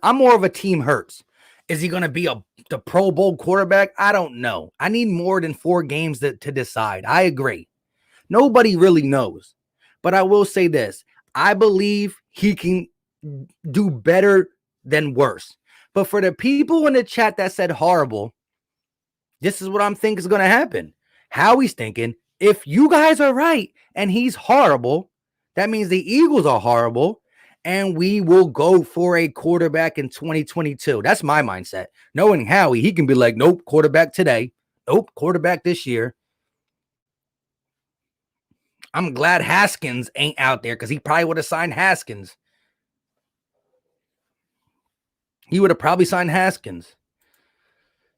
I'm more of a Team Hurts. Is he going to be the Pro Bowl quarterback? I don't know. I need more than 4 games to decide. I agree. Nobody really knows. But I will say this. I believe he can do better than worse. But for the people in the chat that said horrible, this is what I'm thinking is going to happen. Howie's thinking If you guys are right and he's horrible, that means the Eagles are horrible, and we will go for a quarterback in 2022. That's my mindset. Knowing Howie, he can be like, nope, quarterback today. Nope, quarterback this year. I'm glad Haskins ain't out there because he probably would have signed Haskins. He would have probably signed Haskins.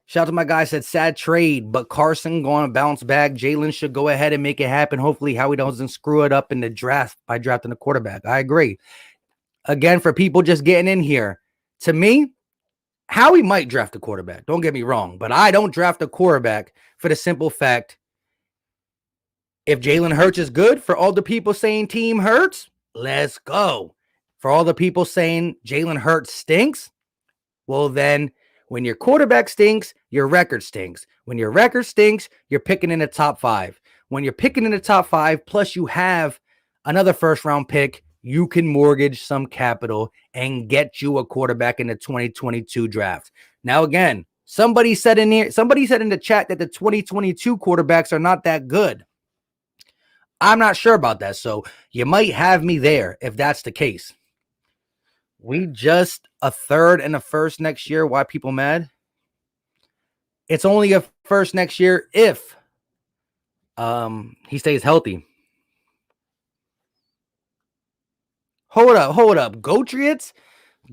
Shout out to my guy, said sad trade, but Carson going to bounce back. Jalen should go ahead and make it happen. Hopefully Howie doesn't screw it up in the draft by drafting a quarterback. I agree. Again, for people just getting in here, to me, Howie might draft a quarterback. Don't get me wrong, but I don't draft a quarterback for the simple fact, if Jalen Hurts is good, for all the people saying team Hurts, let's go. For all the people saying Jalen Hurts stinks, well then, when your quarterback stinks, your record stinks. When your record stinks, you're picking in the top 5. When you're picking in the top 5, plus you have another first-round pick, you can mortgage some capital and get you a quarterback in the 2022 draft. Now, again, somebody said in the chat that the 2022 quarterbacks are not that good. I'm not sure about that, so you might have me there if that's the case. We just a third and a first next year. Why people mad? It's only a first next year if he stays healthy. Hold up. Gotriots?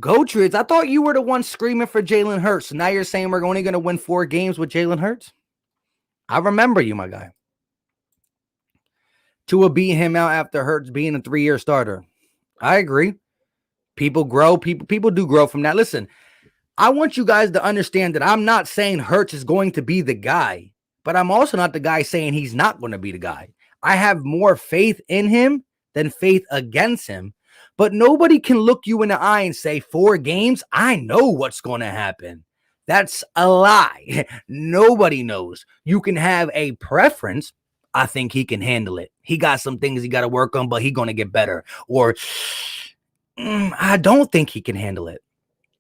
I thought you were the one screaming for Jalen Hurts. So now you're saying we're only going to win 4 games with Jalen Hurts? I remember you, my guy. Tua beat him out after Hurts being a 3-year starter. I agree. People grow. People do grow from that. Listen, I want you guys to understand that I'm not saying Hurts is going to be the guy, but I'm also not the guy saying he's not going to be the guy. I have more faith in him than faith against him, but nobody can look you in the eye and say 4 games, I know what's going to happen. That's a lie. Nobody knows. You can have a preference. I think he can handle it. He got some things he got to work on, but he's going to get better. Or I don't think he can handle it.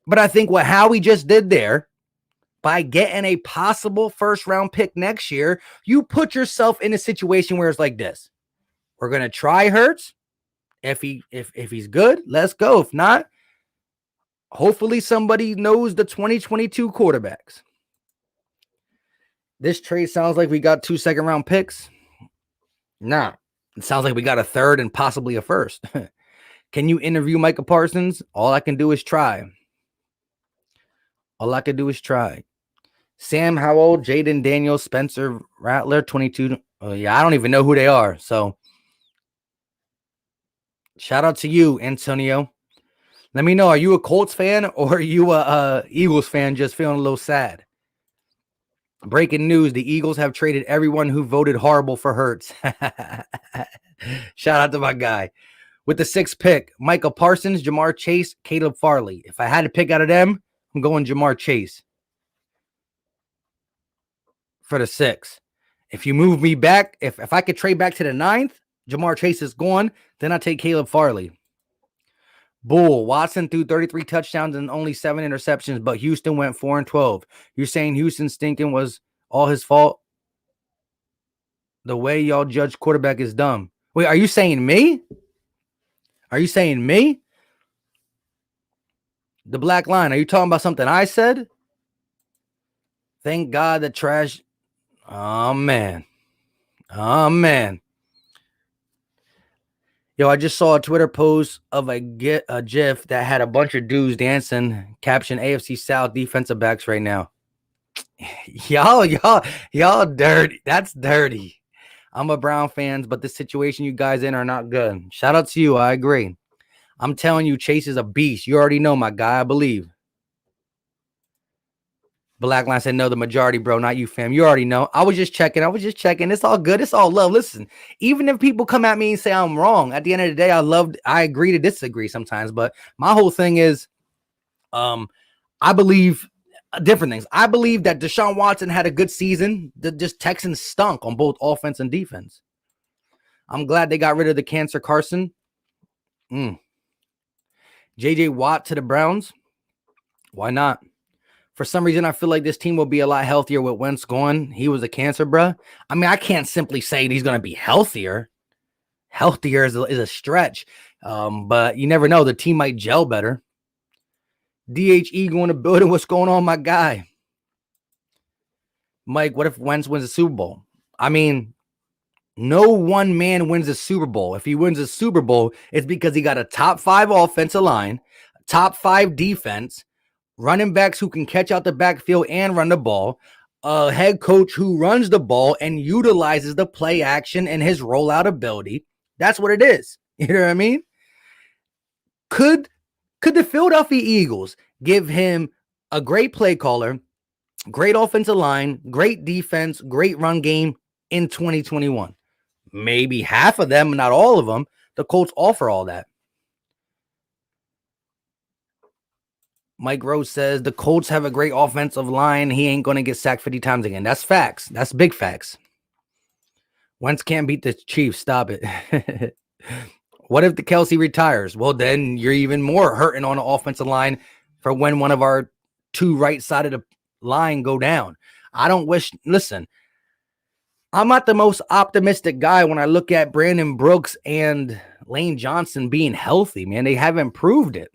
But I think what Howie just did there, by getting a possible first-round pick next year, you put yourself in a situation where it's like this. We're going to try Hurts. If he's good, let's go. If not, hopefully somebody knows the 2022 quarterbacks. This trade sounds like we got 2 second-round picks. Nah, it sounds like we got a third and possibly a first. Can you interview Micah Parsons? All I can do is try. Sam Howell, Jaden Daniels, Spencer Rattler, 22. Yeah, I don't even know who they are. So shout out to you, Antonio. Let me know, are you a Colts fan or are you a Eagles fan just feeling a little sad? Breaking news, the Eagles have traded everyone who voted horrible for Hurts. Shout out to my guy. With the 6th pick, Micah Parsons, Jamar Chase, Caleb Farley. If I had to pick out of them, I'm going Jamar Chase for the 6th. If you move me back, if I could trade back to the 9th, Jamar Chase is gone, then I take Caleb Farley. Bull, Watson threw 33 touchdowns and only 7 interceptions, but Houston went 4-12. You're saying Houston stinking was all his fault? The way y'all judge quarterback is dumb. Wait, are you saying me? The black line, are you talking about something I said? Thank God the trash. Oh, man. Yo, I just saw a Twitter post of a GIF that had a bunch of dudes dancing, caption AFC South defensive backs right now. Y'all dirty. That's dirty. I'm a Brown fan, but the situation you guys in are not good. Shout out to you. I agree. I'm telling you, Chase is a beast. You already know, my guy, I believe. Blackline said, no, the majority, bro, not you, fam. You already know. I was just checking. It's all good. It's all love. Listen, even if people come at me and say I'm wrong, at the end of the day, I agree to disagree sometimes. But my whole thing is, I believe different things. I believe that Deshaun Watson had a good season. Just Texans stunk on both offense and defense. I'm glad they got rid of the cancer Carson. JJ Watt to the Browns. Why not? For some reason, I feel like this team will be a lot healthier with Wentz gone. He was a cancer, bruh. I mean, I can't simply say he's going to be healthier. Healthier is a stretch, but you never know. The team might gel better. DHE going to building. What's going on, my guy? Mike, what if Wentz wins the Super Bowl? I mean, no one man wins a Super Bowl. If he wins a Super Bowl, it's because he got a top 5 offensive line, top 5 defense, running backs who can catch out the backfield and run the ball, a head coach who runs the ball and utilizes the play action and his rollout ability. That's what it is. You know what I mean? Could the Philadelphia Eagles give him a great play caller, great offensive line, great defense, great run game in 2021? Maybe half of them, not all of them. The Colts offer all that. Mike Rose says the Colts have a great offensive line. He ain't going to get sacked 50 times again. That's facts. That's big facts. Wentz can't beat the Chiefs. Stop it. What if the Kelsey retires? Well, then you're even more hurting on the offensive line for when one of our 2 right side of the line go down. I don't wish. Listen, I'm not the most optimistic guy when I look at Brandon Brooks and Lane Johnson being healthy, man. They haven't proved it.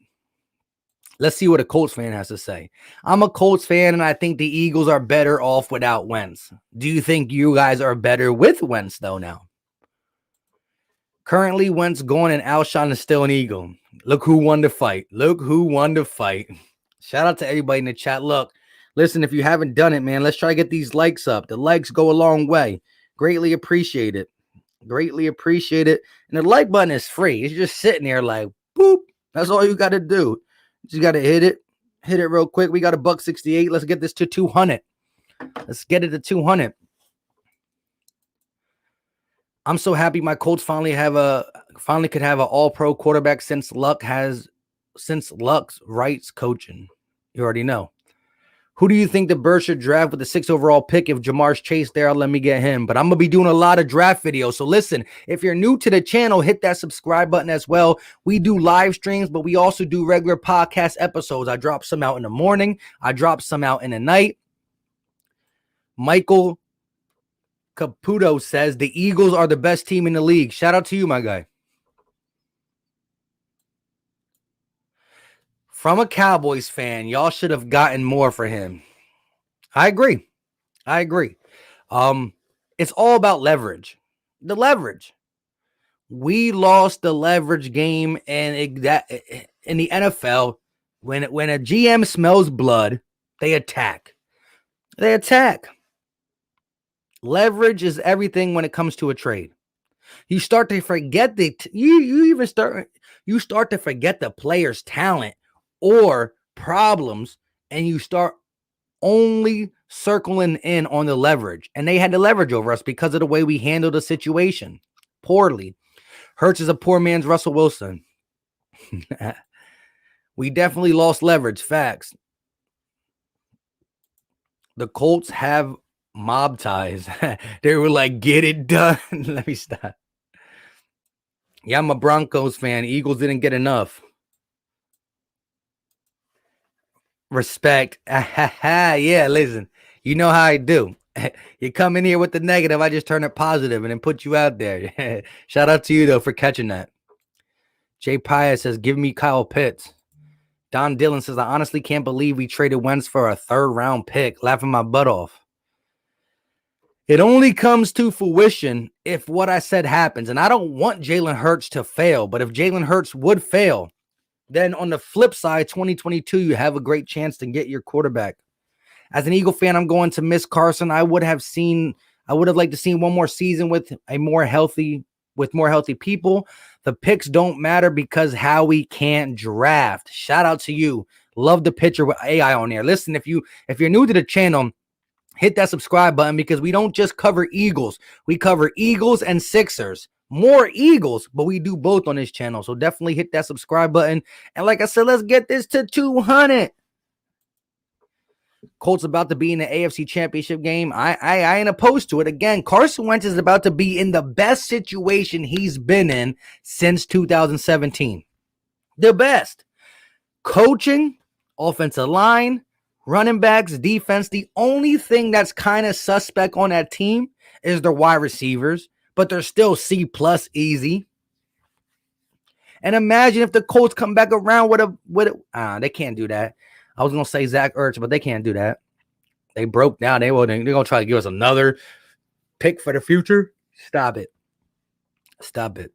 Let's see what a Colts fan has to say. I'm a Colts fan, and I think the Eagles are better off without Wentz. Do you think you guys are better with Wentz, though, now? Currently, Wentz gone, and Alshon is still an Eagle. Look who won the fight. Look who won the fight. Shout out to everybody in the chat. Look, listen, if you haven't done it, man, let's try to get these likes up. The likes go a long way. Greatly appreciate it. Greatly appreciate it. And the like button is free. It's just sitting there like, boop. That's all you got to do. You just got to hit it. Hit it real quick. We got $1.68. Let's get this to 200. Let's get it to 200. I'm so happy my Colts finally could have an all-pro quarterback since Luck's Wright's coaching. You already know. Who do you think the Birds should draft with the 6th overall pick? If Jamar's Chase there, let me get him. But I'm going to be doing a lot of draft videos. So listen, if you're new to the channel, hit that subscribe button as well. We do live streams, but we also do regular podcast episodes. I drop some out in the morning. I drop some out in the night. Michael Caputo says the Eagles are the best team in the league. Shout out to you, my guy. From a Cowboys fan, y'all should have gotten more for him. I agree. It's all about leverage. The leverage. We lost the leverage game, and in the NFL, when a GM smells blood, they attack. Leverage is everything when it comes to a trade. You start to forget you start to forget the player's talent or problems, and you start only circling in on the leverage. And they had the leverage over us because of the way we handled the situation poorly. Hurts is a poor man's Russell Wilson. We definitely lost leverage. Facts. The Colts have mob ties. They were like, get it done. Let me stop. Yeah, I'm a Broncos fan. Eagles didn't get enough. Respect. Yeah, listen. You know how I do. You come in here with the negative, I just turn it positive and then put you out there. Shout out to you, though, for catching that. Jay Pius says, give me Kyle Pitts. Don Dillon says, I honestly can't believe we traded Wentz for a 3rd-round pick. Laughing my butt off. It only comes to fruition if what I said happens. And I don't want Jalen Hurts to fail. But if Jalen Hurts would fail, then on the flip side, 2022, you have a great chance to get your quarterback. As an Eagle fan, I'm going to miss Carson. I would have liked to see one more season with more healthy people. The picks don't matter because Howie can't draft. Shout out to you. Love the picture with AI on there. Listen, if you're new to the channel, hit that subscribe button because we don't just cover Eagles. We cover Eagles and Sixers. More Eagles, but we do both on this channel. So definitely hit that subscribe button. And like I said, let's get this to 200. Colts about to be in the AFC Championship game. I ain't opposed to it. Again, Carson Wentz is about to be in the best situation he's been in since 2017. The best. Coaching, offensive line, Running backs, defense, the only thing that's kind of suspect on that team is their wide receivers, but they're still C plus easy. And imagine if the Colts come back around they can't do that. I was gonna say Zach Ertz, but they can't do that. They broke down. They're gonna try to give us another pick for the future. Stop it. Stop it.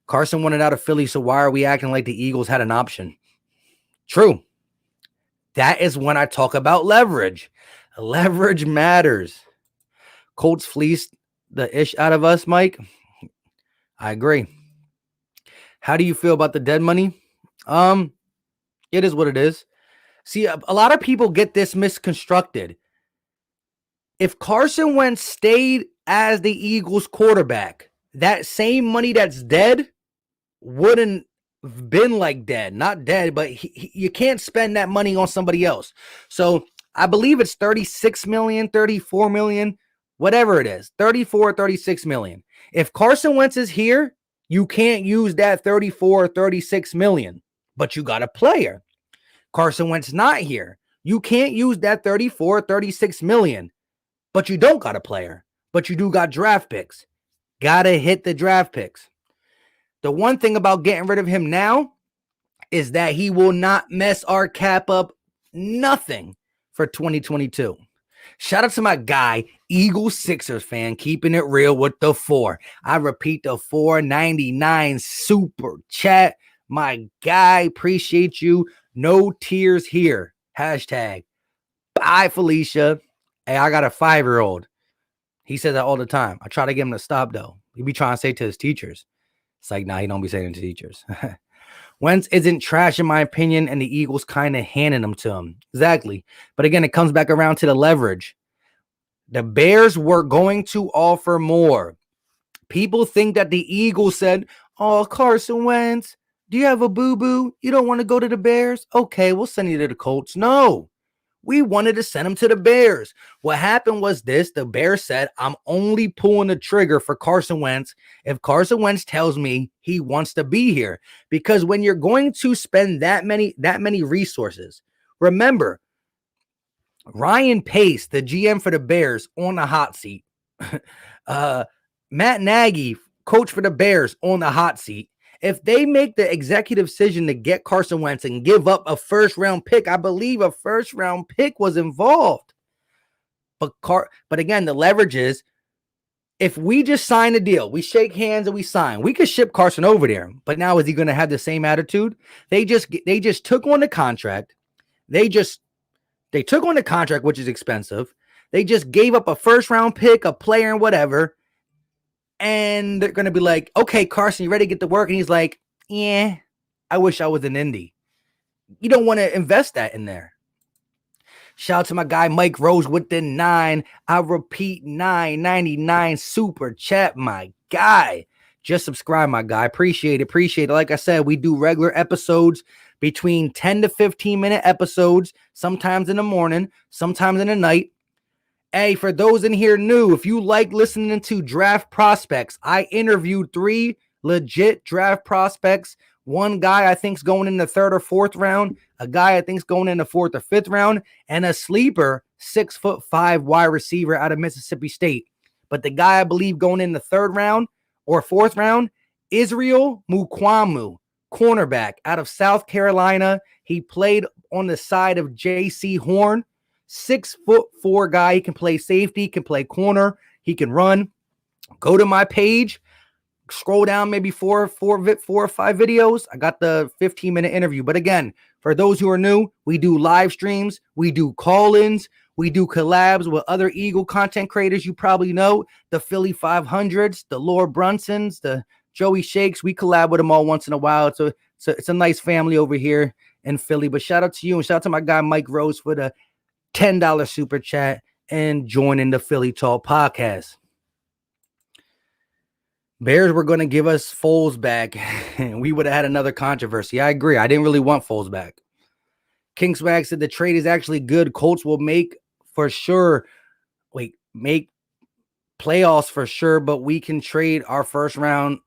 Carson wanted out of Philly, so why are we acting like the Eagles had an option? True. That is when I talk about leverage. Leverage matters. Colts fleeced the ish out of us, Mike. I agree. How do you feel about the dead money? It is what it is. See, a lot of people get this misconstructed. If Carson Wentz stayed as the Eagles quarterback, that same money that's dead wouldn't have been like dead. Not dead, but you can't spend that money on somebody else. So I believe it's 36 million, 34 million, whatever it is, 34, 36 million. If Carson Wentz is here, you can't use that 34 or 36 million, but you got a player. Carson Wentz not here. You can't use that 34, 36 million, but you don't got a player, but you do got draft picks. Gotta hit the draft picks. The one thing about getting rid of him now is that he will not mess our cap up nothing for 2022. Shout out to my guy, Eagles Sixers fan, keeping it real with the 4. I repeat, the $4.99 super chat. My guy, appreciate you. No tears here. Hashtag. Bye, Felicia. Hey, I got a 5-year-old. He says that all the time. I try to get him to stop, though. He be trying to say to his teachers. It's like, nah, he don't be saying it to teachers. Wentz isn't trash, in my opinion, and the Eagles kind of handed him to him. Exactly. But again, it comes back around to the leverage. The Bears were going to offer more. People think that the Eagles said, oh, Carson Wentz, do you have a boo-boo? You don't want to go to the Bears? Okay, we'll send you to the Colts. No. We wanted to send him to the Bears. What happened was this. The Bears said, I'm only pulling the trigger for Carson Wentz if Carson Wentz tells me he wants to be here. Because when you're going to spend that many resources, remember, Ryan Pace, the GM for the Bears, on the hot seat. Matt Nagy, coach for the Bears, on the hot seat. If they make the executive decision to get Carson Wentz and give up a first-round pick, I believe a first-round pick was involved. But again, the leverage is, if we just sign a deal, we shake hands and we sign, we could ship Carson over there. But now is he going to have the same attitude? They just took on the contract. They took on the contract, which is expensive. They just gave up a first-round pick, a player, and whatever. And they're going to be like, okay, Carson, you ready to get to work? And he's like, yeah, I wish I was in Indy. You don't want to invest that in there. Shout out to my guy, Mike Rose, with the 9. I repeat, $9.99 super chat, my guy. Just subscribe, my guy. Appreciate it. Like I said, we do regular episodes between 10 to 15-minute episodes, sometimes in the morning, sometimes in the night. Hey, for those in here new, if you like listening to draft prospects, I interviewed 3 legit draft prospects. One guy I think's going in the 3rd or 4th round, a guy I think's going in the 4th or 5th round, and a sleeper 6'5" wide receiver out of Mississippi State. But the guy I believe going in the 3rd round or 4th round, Israel Mukwamu, cornerback out of South Carolina. He played on the side of J.C. Horn. 6'4" guy. He can play safety, can play corner, he can run. Go to my page, scroll down maybe four or 5 videos. I got the 15-minute interview. But again, for those who are new, we do live streams, we do call-ins, we do collabs with other Eagle content creators you probably know, the Philly 500s, the Lord Brunsons, the Joey Shakes. We collab with them all once in a while. It's a nice family over here in Philly. But shout out to you and shout out to my guy Mike Rose for the $10 super chat and joining the Philly Talk podcast. Bears were going to give us Foles back, and we would have had another controversy. I agree. I didn't really want Foles back. King Swag said the trade is actually good. Colts will make playoffs for sure, but we can trade our first and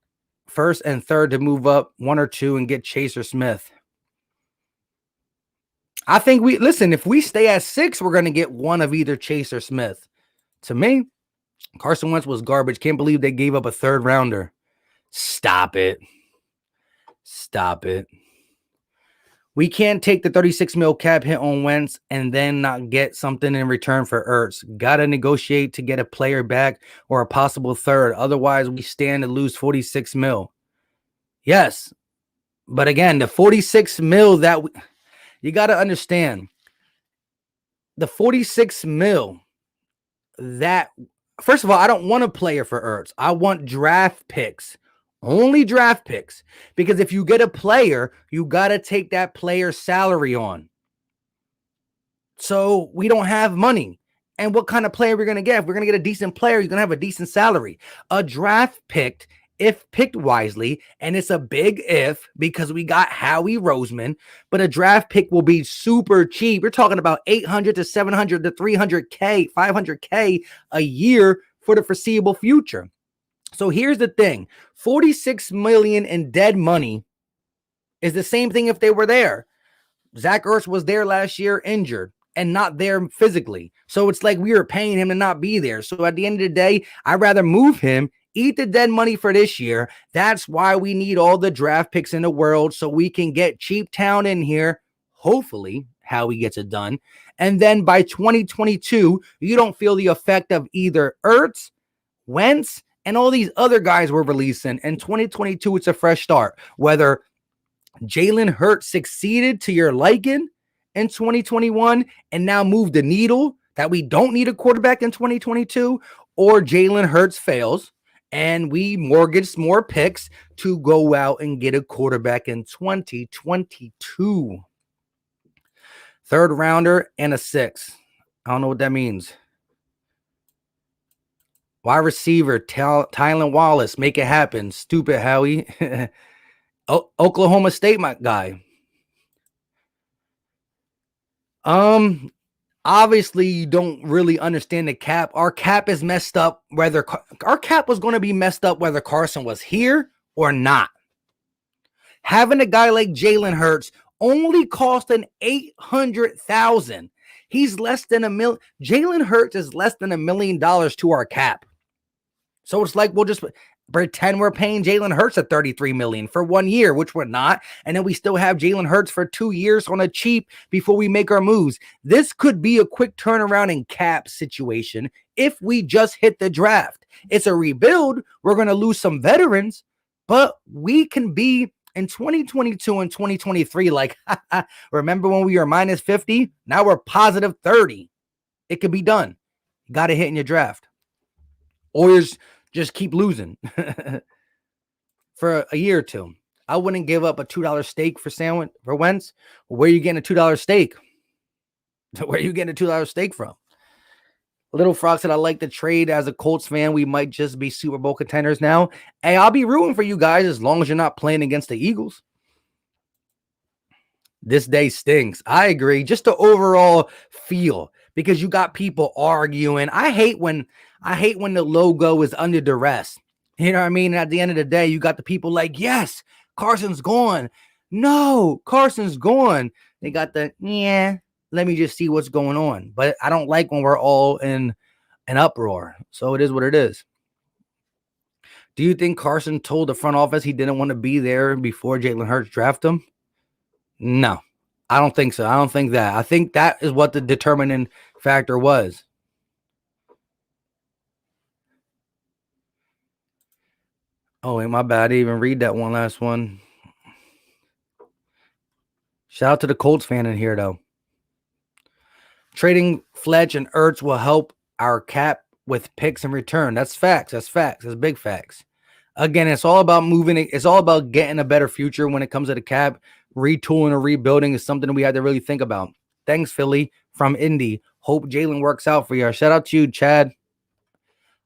3rd to move up 1 or 2 and get Chase or Smith. I think listen, if we stay at 6, we're going to get one of either Chase or Smith. To me, Carson Wentz was garbage. Can't believe they gave up a 3rd rounder. Stop it. Stop it. We can't take the 36 mil cap hit on Wentz and then not get something in return for Ertz. Got to negotiate to get a player back or a possible 3rd. Otherwise, we stand to lose 46 mil. Yes. But again, the 46 mil that you got to understand. The 46 mil that, first of all, I don't want a player for Ertz. I want draft picks. Only draft picks. Because if you get a player, you got to take that player's salary on. So we don't have money. And what kind of player we're going to get? If we're going to get a decent player, you're going to have a decent salary. A draft pick, if picked wisely, and it's a big if because we got Howie Roseman, but a draft pick will be super cheap. You're talking about 800 to 700 to 300K, 500K a year for the foreseeable future. So here's the thing. 46 million in dead money is the same thing if they were there. Zach Ertz was there last year injured and not there physically. So it's like we were paying him to not be there. So at the end of the day, I'd rather move him, eat the dead money for this year. That's why we need all the draft picks in the world so we can get cheap town in here. Hopefully, Howie gets it done. And then by 2022, you don't feel the effect of either Ertz, Wentz, and all these other guys we're releasing. In 2022, it's a fresh start. Whether Jalen Hurts succeeded to your liking in 2021 and now moved the needle that we don't need a quarterback in 2022, or Jalen Hurts fails and we mortgage more picks to go out and get a quarterback in 2022. 3rd rounder and a 6th. I don't know what that means. Wide receiver, Tylan Wallace, make it happen. Stupid Howie. Oklahoma State, my guy. Obviously, you don't really understand the cap. Our cap is messed up. Our cap was going to be messed up whether Carson was here or not. Having a guy like Jalen Hurts only cost an $800,000. He's less than $1 million. Jalen Hurts is less than $1 million to our cap. So it's like we'll just pretend we're paying Jalen Hurts at $33 million for 1 year, which we're not. And then we still have Jalen Hurts for 2 years on a cheap before we make our moves. This could be a quick turnaround in cap situation if we just hit the draft. It's a rebuild. We're going to lose some veterans, but we can be in 2022 and 2023. Like, remember when we were minus 50? Now we're positive 30. It could be done. You got to hit in your draft. Or just keep losing for a year or two. I wouldn't give up a $2 steak for Wentz. Where are you getting a $2 steak? Where are you getting a $2 steak from? Little Frog said, I like the trade. As a Colts fan, we might just be Super Bowl contenders now. Hey, I'll be rooting for you guys as long as you're not playing against the Eagles. This day stinks. I agree. Just the overall feel, because you got people arguing. I hate when the logo is under duress. You know what I mean? And at the end of the day, you got the people like, yes, Carson's gone. No, Carson's gone. They got the, let me just see what's going on. But I don't like when we're all in an uproar. So it is what it is. Do you think Carson told the front office he didn't want to be there before Jalen Hurts drafted him? No, I don't think so. I don't think that. I think that is what the determining factor was. Oh, wait, my bad. I didn't even read that one last one. Shout out to the Colts fan in here, though. Trading Fletch and Ertz will help our cap with picks in return. That's facts. That's facts. That's big facts. Again, it's all about moving. It's all about getting a better future when it comes to the cap. Retooling or rebuilding is something that we had to really think about. Thanks, Philly, from Indy. Hope Jalen works out for you. Shout out to you, Chad.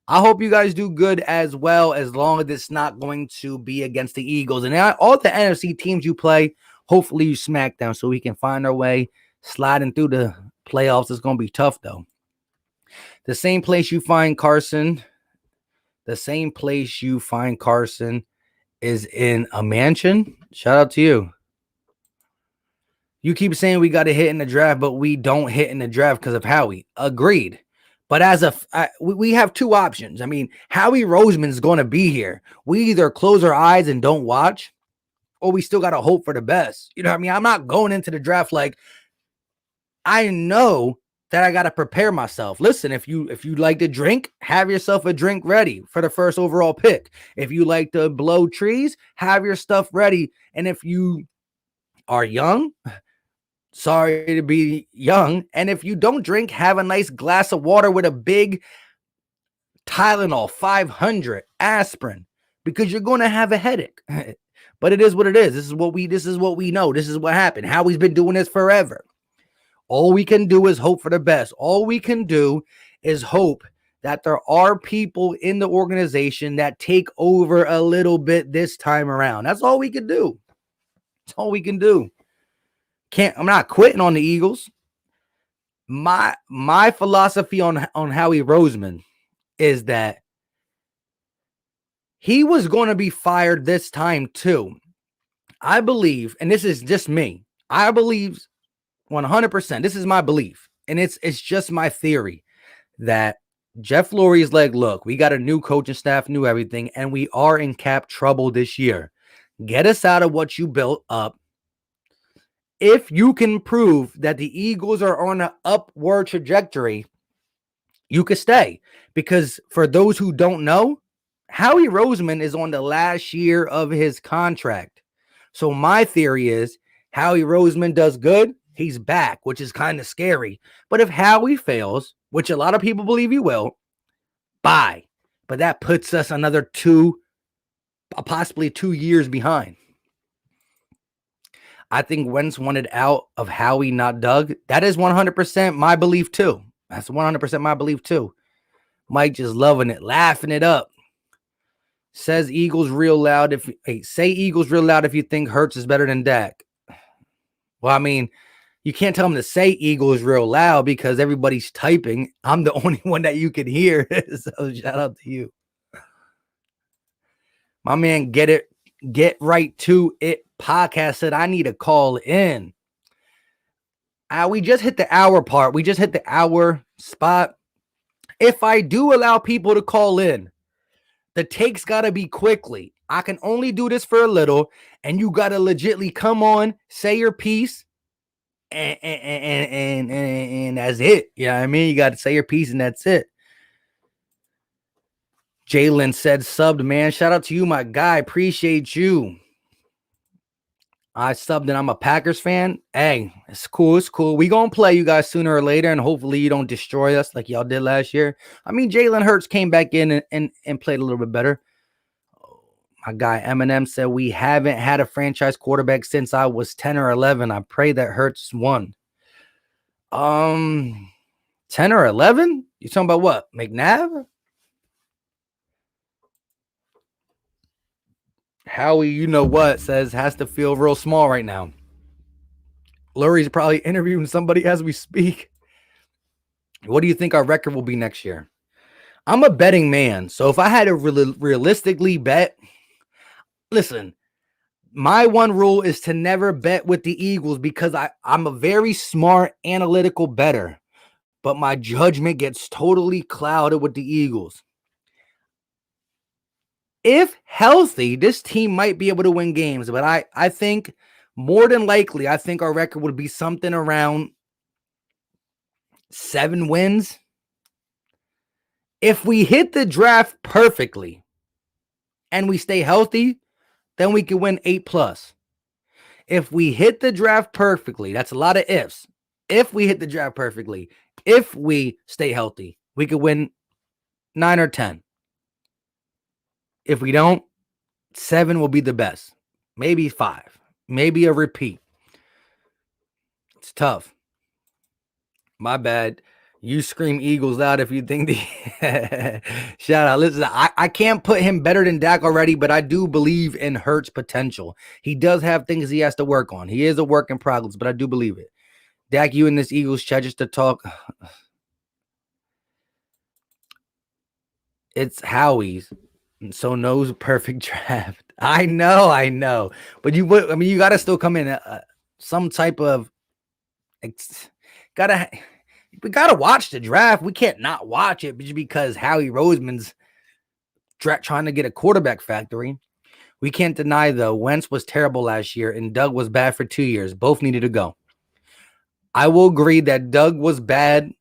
I hope you guys do good as well, as long as it's not going to be against the Eagles. And all the NFC teams you play, hopefully you smack them so we can find our way sliding through the playoffs. It's going to be tough, though. The same place you find Carson is in a mansion. Shout out to you. You keep saying we got to hit in the draft, but we don't hit in the draft because of Howie. Agreed. But we have two options. I mean, Howie Roseman's going to be here. We either close our eyes and don't watch, or we still got to hope for the best. You know what I mean? I'm not going into the draft like I know that I got to prepare myself. Listen, if you like to drink, have yourself a drink ready for the first overall pick. If you like to blow trees, have your stuff ready. And if you are young, sorry to be young. And if you don't drink, have a nice glass of water with a big Tylenol 500 aspirin, because you're going to have a headache. But it is what it is. This is what we know. This is what happened. Howie's been doing this forever. All we can do is hope for the best. All we can do is hope that there are people in the organization that take over a little bit this time around. That's all we can do. That's all we can do. I'm not quitting on the Eagles. My philosophy on Howie Roseman is that he was going to be fired this time too. I believe, and this is just me, I believe 100%, this is my belief, and it's just my theory, that Jeff Lurie is like, look, we got a new coaching staff, new everything, and we are in cap trouble this year. Get us out of what you built up. If you can prove that the Eagles are on an upward trajectory, you could stay. Because for those who don't know, Howie Roseman is on the last year of his contract. So my theory is Howie Roseman does good, he's back, which is kind of scary. But if Howie fails, which a lot of people believe he will, bye. But that puts us another possibly 2 years behind. I think Wentz wanted out of Howie, not Doug. That is 100% my belief too. That's 100% my belief too. Mike just loving it, laughing it up. Says Eagles real loud. Say Eagles real loud if you think Hurts is better than Dak. Well, I mean, you can't tell them to say Eagles real loud because everybody's typing. I'm the only one that you can hear. So shout out to you. My man, get right to it podcast said, I need to call in. We just hit the hour part. We just hit the hour spot. If I do allow people to call in, the takes got to be quickly. I can only do this for a little, and you got to legitly come on, say your piece, and that's it. You know what I mean? You got to say your piece, and that's it. Jalen said, subbed, man. Shout out to you, my guy. Appreciate you. I subbed and I'm a Packers fan. Hey, it's cool. It's cool. We going to play you guys sooner or later, and hopefully you don't destroy us like y'all did last year. I mean, Jalen Hurts came back in and played a little bit better. My guy Eminem said, we haven't had a franchise quarterback since I was 10 or 11. I pray that Hurts won. 10 or 11? You talking about what? McNabb? Howie, you know what, says has to feel real small right now. Lurie's probably interviewing somebody as we speak. What do you think our record will be next year? I'm a betting man, so if I had to realistically bet, listen, my one rule is to never bet with the Eagles because I'm a very smart, analytical bettor, but my judgment gets totally clouded with the Eagles. If healthy, this team might be able to win games, but I think more than likely, I think our record would be something around 7 wins. If we hit the draft perfectly and we stay healthy, then we can win 8+. If we hit the draft perfectly, that's a lot of ifs. If we hit the draft perfectly, if we stay healthy, we could win 9 or 10. If we don't, 7 will be the best. Maybe 5. Maybe a repeat. It's tough. My bad. You scream Eagles loud if you think the shout out. Listen, I can't put him better than Dak already, but I do believe in Hurts' potential. He does have things he has to work on. He is a work in progress, but I do believe it. Dak, you and this Eagles chat just to talk. It's Howie's. So knows perfect draft. I know. But you got to still come in some type of It's gotta we gotta watch the draft. We can't not watch it just because Howie Roseman's trying to get a quarterback factory. We can't deny, though, Wentz was terrible last year and Doug was bad for 2 years. Both needed to go. I will agree that Doug was bad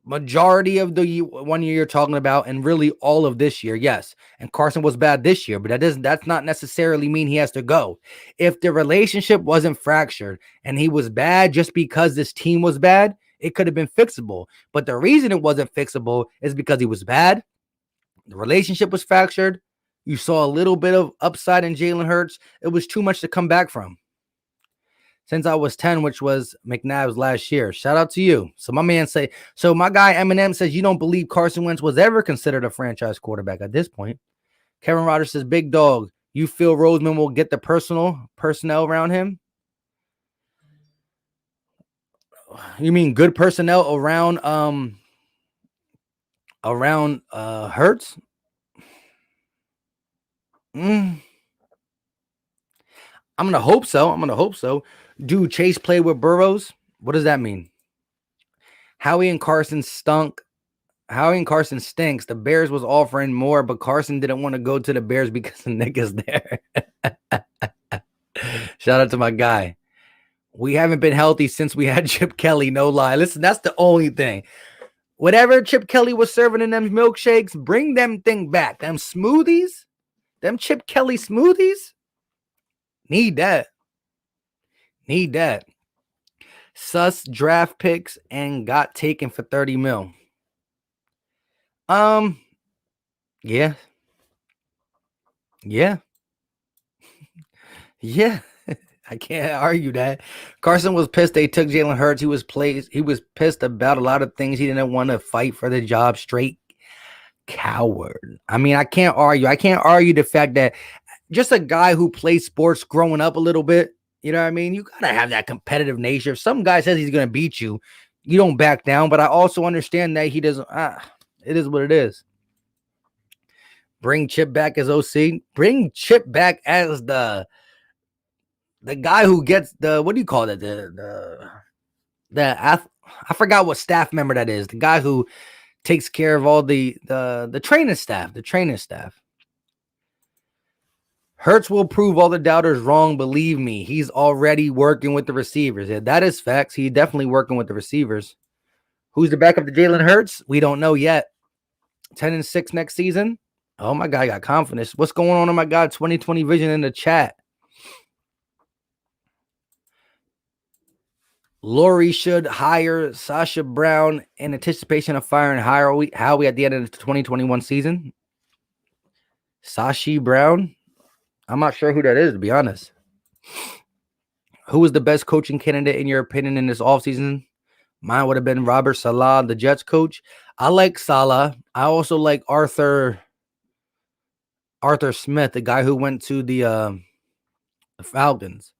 majority of the 1 year you're talking about, and really all of this year, yes. And Carson was bad this year, but that's not necessarily mean he has to go. If the relationship wasn't fractured and he was bad just because this team was bad, it could have been fixable. But the reason it wasn't fixable is because he was bad. The relationship was fractured. You saw a little bit of upside in Jalen Hurts. It was too much to come back from. Since I was 10, which was McNabb's last year. Shout out to you. So my guy Eminem says you don't believe Carson Wentz was ever considered a franchise quarterback at this point. Kevin Rodgers says, big dog, you feel Roseman will get the personnel around him? You mean good personnel around Hurts? I'm gonna hope so. Dude, Chase played with Burrows. What does that mean? Howie and Carson stinks. The Bears was offering more, but Carson didn't want to go to the Bears because the Nick is there. Shout out to my guy. We haven't been healthy since we had Chip Kelly, no lie. Listen, that's the only thing. Whatever Chip Kelly was serving in them milkshakes, bring them thing back. Them smoothies, them Chip Kelly smoothies. Need that. Sus draft picks and got taken for 30 mil. Yeah. I can't argue that. Carson was pissed they took Jalen Hurts. He was pissed about a lot of things. He didn't want to fight for the job. Straight coward. I mean, I can't argue the fact that just a guy who plays sports growing up a little bit, you know what I mean? You got to have that competitive nature. If some guy says he's going to beat you, you don't back down. But I also understand that he doesn't. It is what it is. Bring Chip back as OC. Bring Chip back as the guy who gets the, what do you call it? I forgot what staff member that is. The guy who takes care of all the training staff. The training staff. Hurts will prove all the doubters wrong. Believe me, he's already working with the receivers. Yeah, that is facts. He's definitely working with the receivers. Who's the backup to Jalen Hurts? We don't know yet. 10-6 next season. Oh, my guy got confidence. What's going on in my God 2020 vision in the chat? Lori should hire Sasha Brown in anticipation of firing Howie at the end of the 2021 season. Sashi Brown? I'm not sure who that is, to be honest. Who was the best coaching candidate, in your opinion, in this offseason? Mine would have been Robert Saleh, the Jets coach. I like Saleh. I also like Arthur Smith, the guy who went to the Falcons.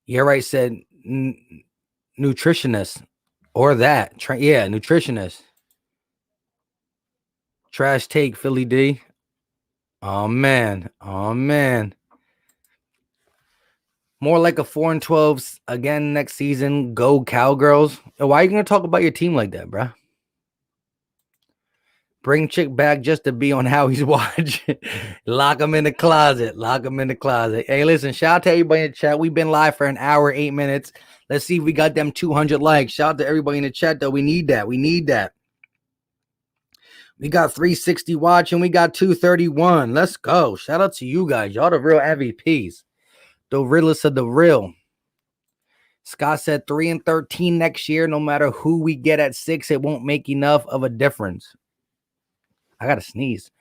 Yeah, right, said nutritionist or that. Nutritionist. Trash take, Philly D. Oh, man. More like a 4-12 again next season. Go Cowgirls. Why are you going to talk about your team like that, bro? Bring Chick back just to be on Howie's watch. Lock him in the closet. Hey, listen, shout out to everybody in the chat. We've been live for an hour, 8 minutes. Let's see if we got them 200 likes. Shout out to everybody in the chat, though. We need that. We got 360 watching. We got 231. Let's go. Shout out to you guys. Y'all the real MVPs. The realest of the real. Scott said 3-13 next year. No matter who we get at 6, it won't make enough of a difference. I gotta sneeze.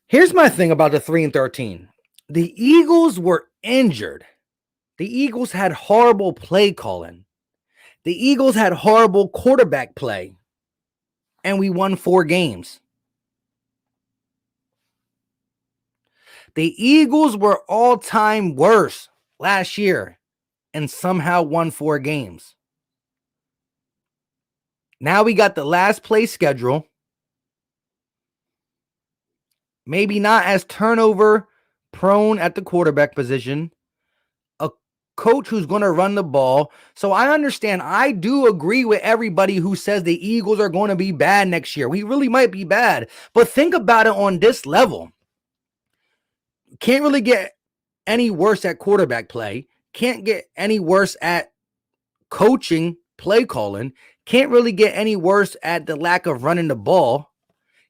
Here's my thing about the 3-13. The Eagles were injured. The Eagles had horrible play calling. The Eagles had horrible quarterback play. And we won 4 games. The Eagles were all-time worst last year and somehow won 4 games. Now we got the last place schedule. Maybe not as turnover prone at the quarterback position, a coach who's going to run the ball. So I understand. I do agree with everybody who says the Eagles are going to be bad next year. We really might be bad. But think about it on this level. Can't really get any worse at quarterback play. Can't get any worse at coaching, play calling. Can't really get any worse at the lack of running the ball.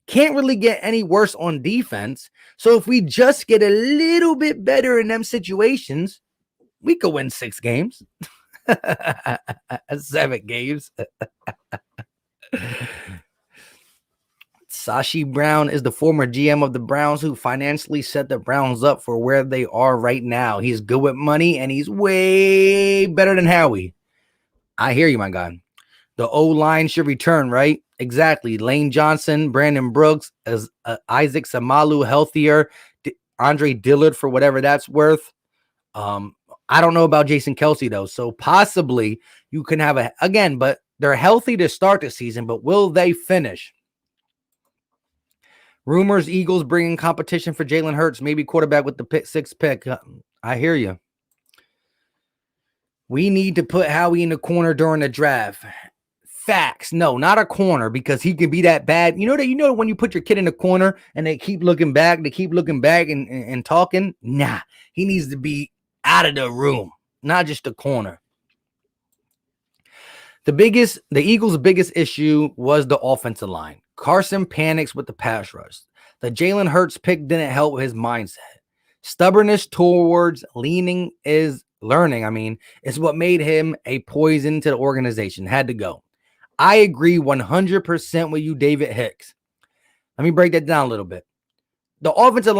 Can't really get any worse on defense. So if we just get a little bit better in them situations, we could win 6 games. 7 games. Sashi Brown is the former GM of the Browns who financially set the Browns up for where they are right now. He's good with money, and he's way better than Howie. I hear you, my guy. The O-line should return, right? Exactly. Lane Johnson, Brandon Brooks, as Isaac Samalu healthier, Andre Dillard for whatever that's worth. I don't know about Jason Kelce, though. So possibly you can have but they're healthy to start the season, but will they finish? Rumors, Eagles bringing competition for Jalen Hurts, maybe quarterback with the 6th pick. I hear you. We need to put Howie in the corner during the draft. Facts. No, not a corner, because he can be that bad. You know when you put your kid in the corner and they keep looking back and talking? Nah, he needs to be out of the room, not just the corner. The Eagles' biggest issue was the offensive line. Carson panics with the pass rush. The Jalen Hurts pick didn't help with his mindset. Stubbornness towards learning is what made him a poison to the organization. Had to go. I agree 100% with you, David Hicks. Let me break that down a little bit. The offensive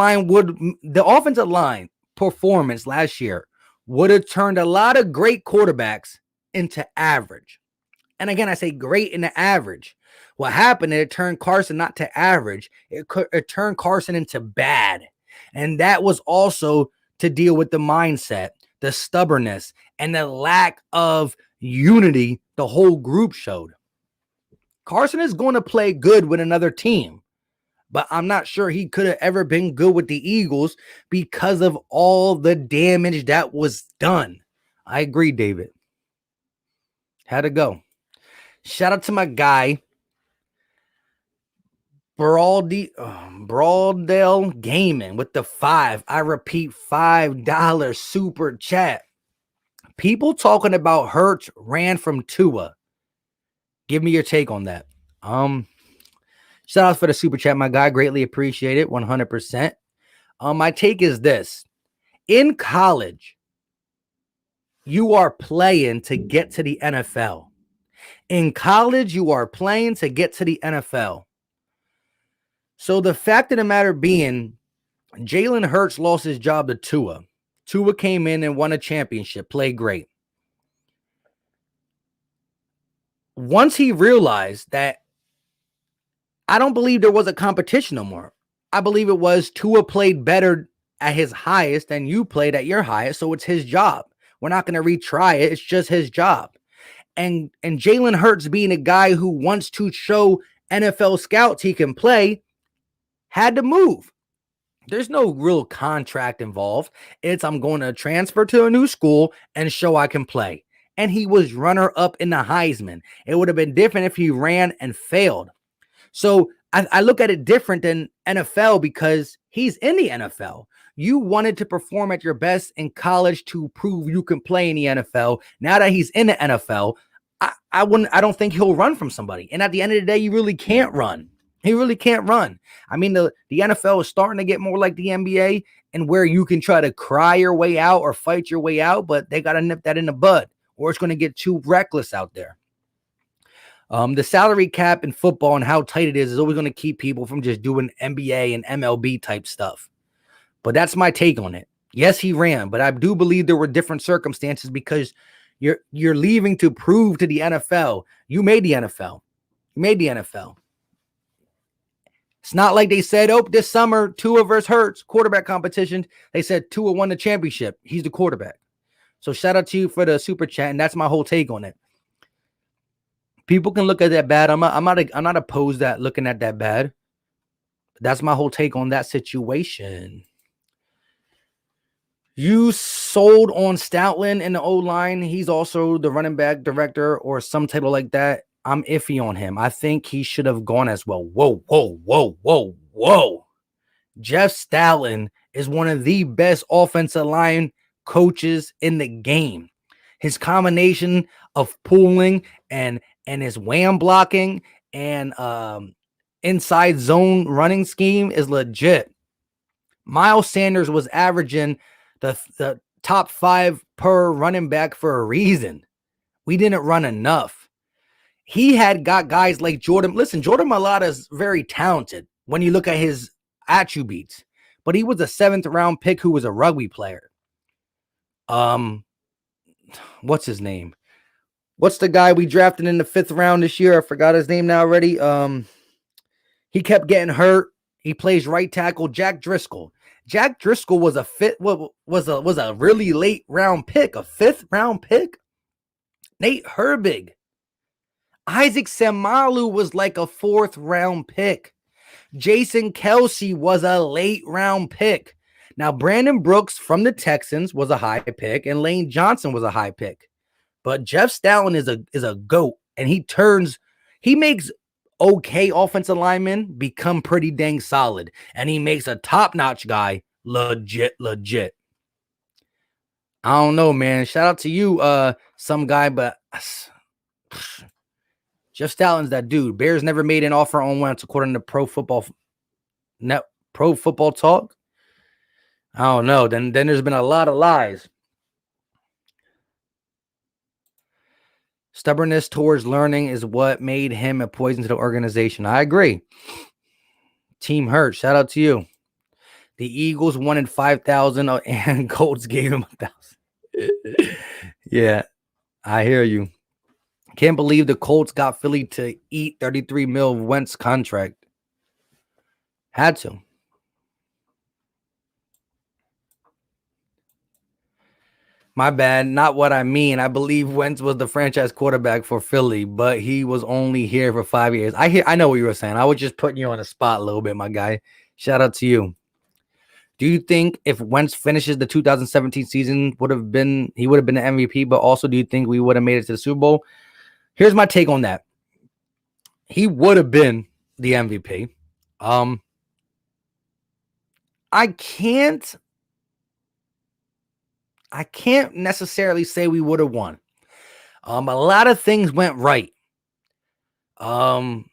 line performance last year would have turned a lot of great quarterbacks into average. And again, I say great into average. What happened, it turned Carson not to average. It turned Carson into bad. And that was also to deal with the mindset, the stubbornness, and the lack of unity the whole group showed. Carson is going to play good with another team, but I'm not sure he could have ever been good with the Eagles because of all the damage that was done. I agree, David. Had to go. Shout out to my guy, Broadale Gaming with the 5. I repeat, $5 super chat. People talking about Hurts ran from Tua. Give me your take on that. Shout out for the super chat, my guy. Greatly appreciate it. 100%. My take is this. In college, you are playing to get to the NFL. In college, you are playing to get to the NFL. So the fact of the matter being, Jalen Hurts lost his job to Tua. Tua came in and won a championship, played great. Once he realized that, I don't believe there was a competition no more. I believe it was Tua played better at his highest than you played at your highest, so it's his job. We're not going to retry it. It's just his job. And Jalen Hurts, being a guy who wants to show NFL scouts he can play, had to move. There's no real contract involved. It's I'm going to transfer to a new school and show I can play. And he was runner-up in the Heisman. It would have been different if he ran and failed. So I look at it different than NFL because he's in the NFL. You wanted to perform at your best in college to prove you can play in the NFL. Now that he's in the NFL, I don't think he'll run from somebody. And at the end of the day, you really can't run. He really can't run. I mean, the NFL is starting to get more like the NBA, and where you can try to cry your way out or fight your way out, but they got to nip that in the bud, or it's going to get too reckless out there. The salary cap in football and how tight it is always going to keep people from just doing NBA and MLB type stuff. But that's my take on it. Yes, he ran, but I do believe there were different circumstances because you're leaving to prove to the NFL. You made the NFL. You made the NFL. It's not like they said, this summer, Tua versus Hurts, quarterback competition. They said Tua won the championship. He's the quarterback. So shout out to you for the super chat, and that's my whole take on it. People can look at that bad. I'm not opposed to looking at that bad. That's my whole take on that situation. You sold on Stoutland in the O-line. He's also the running back director or some title like that. I'm iffy on him. I think he should have gone as well. Whoa, whoa, whoa, whoa, whoa. Jeff Stoutland is one of the best offensive line coaches in the game. His combination of pulling and his wham blocking and inside zone running scheme is legit. Miles Sanders was averaging the top 5 per running back for a reason. We didn't run enough. He had got guys like Jordan. Listen, Jordan Mailata is very talented when you look at his attributes, but he was a 7th round pick who was a rugby player. What's his name? What's the guy we drafted in the 5th round this year? I forgot his name now already. He kept getting hurt. He plays right tackle. Jack Driscoll. Jack Driscoll was was a really late round pick, a 5th round pick. Nate Herbig. Isaac Samalu was like a 4th round pick. Jason Kelsey was a late round pick. Now, Brandon Brooks from the Texans was a high pick, and Lane Johnson was a high pick. But Jeff Stoutland is a GOAT, and he makes okay offensive linemen become pretty dang solid, and he makes a top-notch guy legit. I don't know, man. Shout out to you, some guy, but Jeff Stoutland's that dude. Bears never made an offer on Wentz, according to Pro Football Talk. I don't know. Then there's been a lot of lies. Stubbornness towards learning is what made him a poison to the organization. I agree. Team hurt. Shout out to you. The Eagles wanted 5,000 and Colts gave him 1,000. Yeah, I hear you. Can't believe the Colts got Philly to eat 33 mil of Wentz contract. Had to. My bad. Not what I mean. I believe Wentz was the franchise quarterback for Philly, but he was only here for 5 years. I know what you were saying. I was just putting you on the spot a little bit, my guy. Shout out to you. Do you think if Wentz finishes the 2017 season, he would have been the MVP, but also do you think we would have made it to the Super Bowl? Here's my take on that. He would have been the MVP. I can't necessarily say we would have won. A lot of things went right. But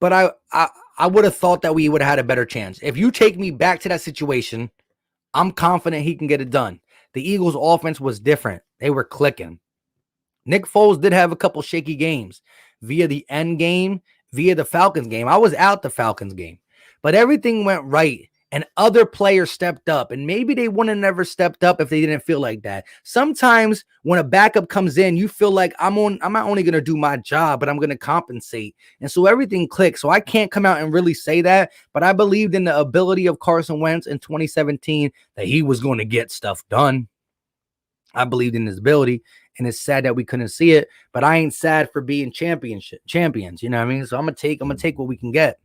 I would have thought that we would have had a better chance. If you take me back to that situation, I'm confident he can get it done. The Eagles' offense was different. They were clicking. Nick Foles did have a couple shaky games via the end game, via the Falcons game. I was out the Falcons game, but everything went right. And other players stepped up, and maybe they wouldn't have never stepped up if they didn't feel like that. Sometimes when a backup comes in, you feel like I'm not only going to do my job, but I'm going to compensate. And so everything clicks. So I can't come out and really say that, but I believed in the ability of Carson Wentz in 2017 that he was going to get stuff done. I believed in his ability, and it's sad that we couldn't see it, but I ain't sad for being champions. You know what I mean? So I'm going to take what we can get.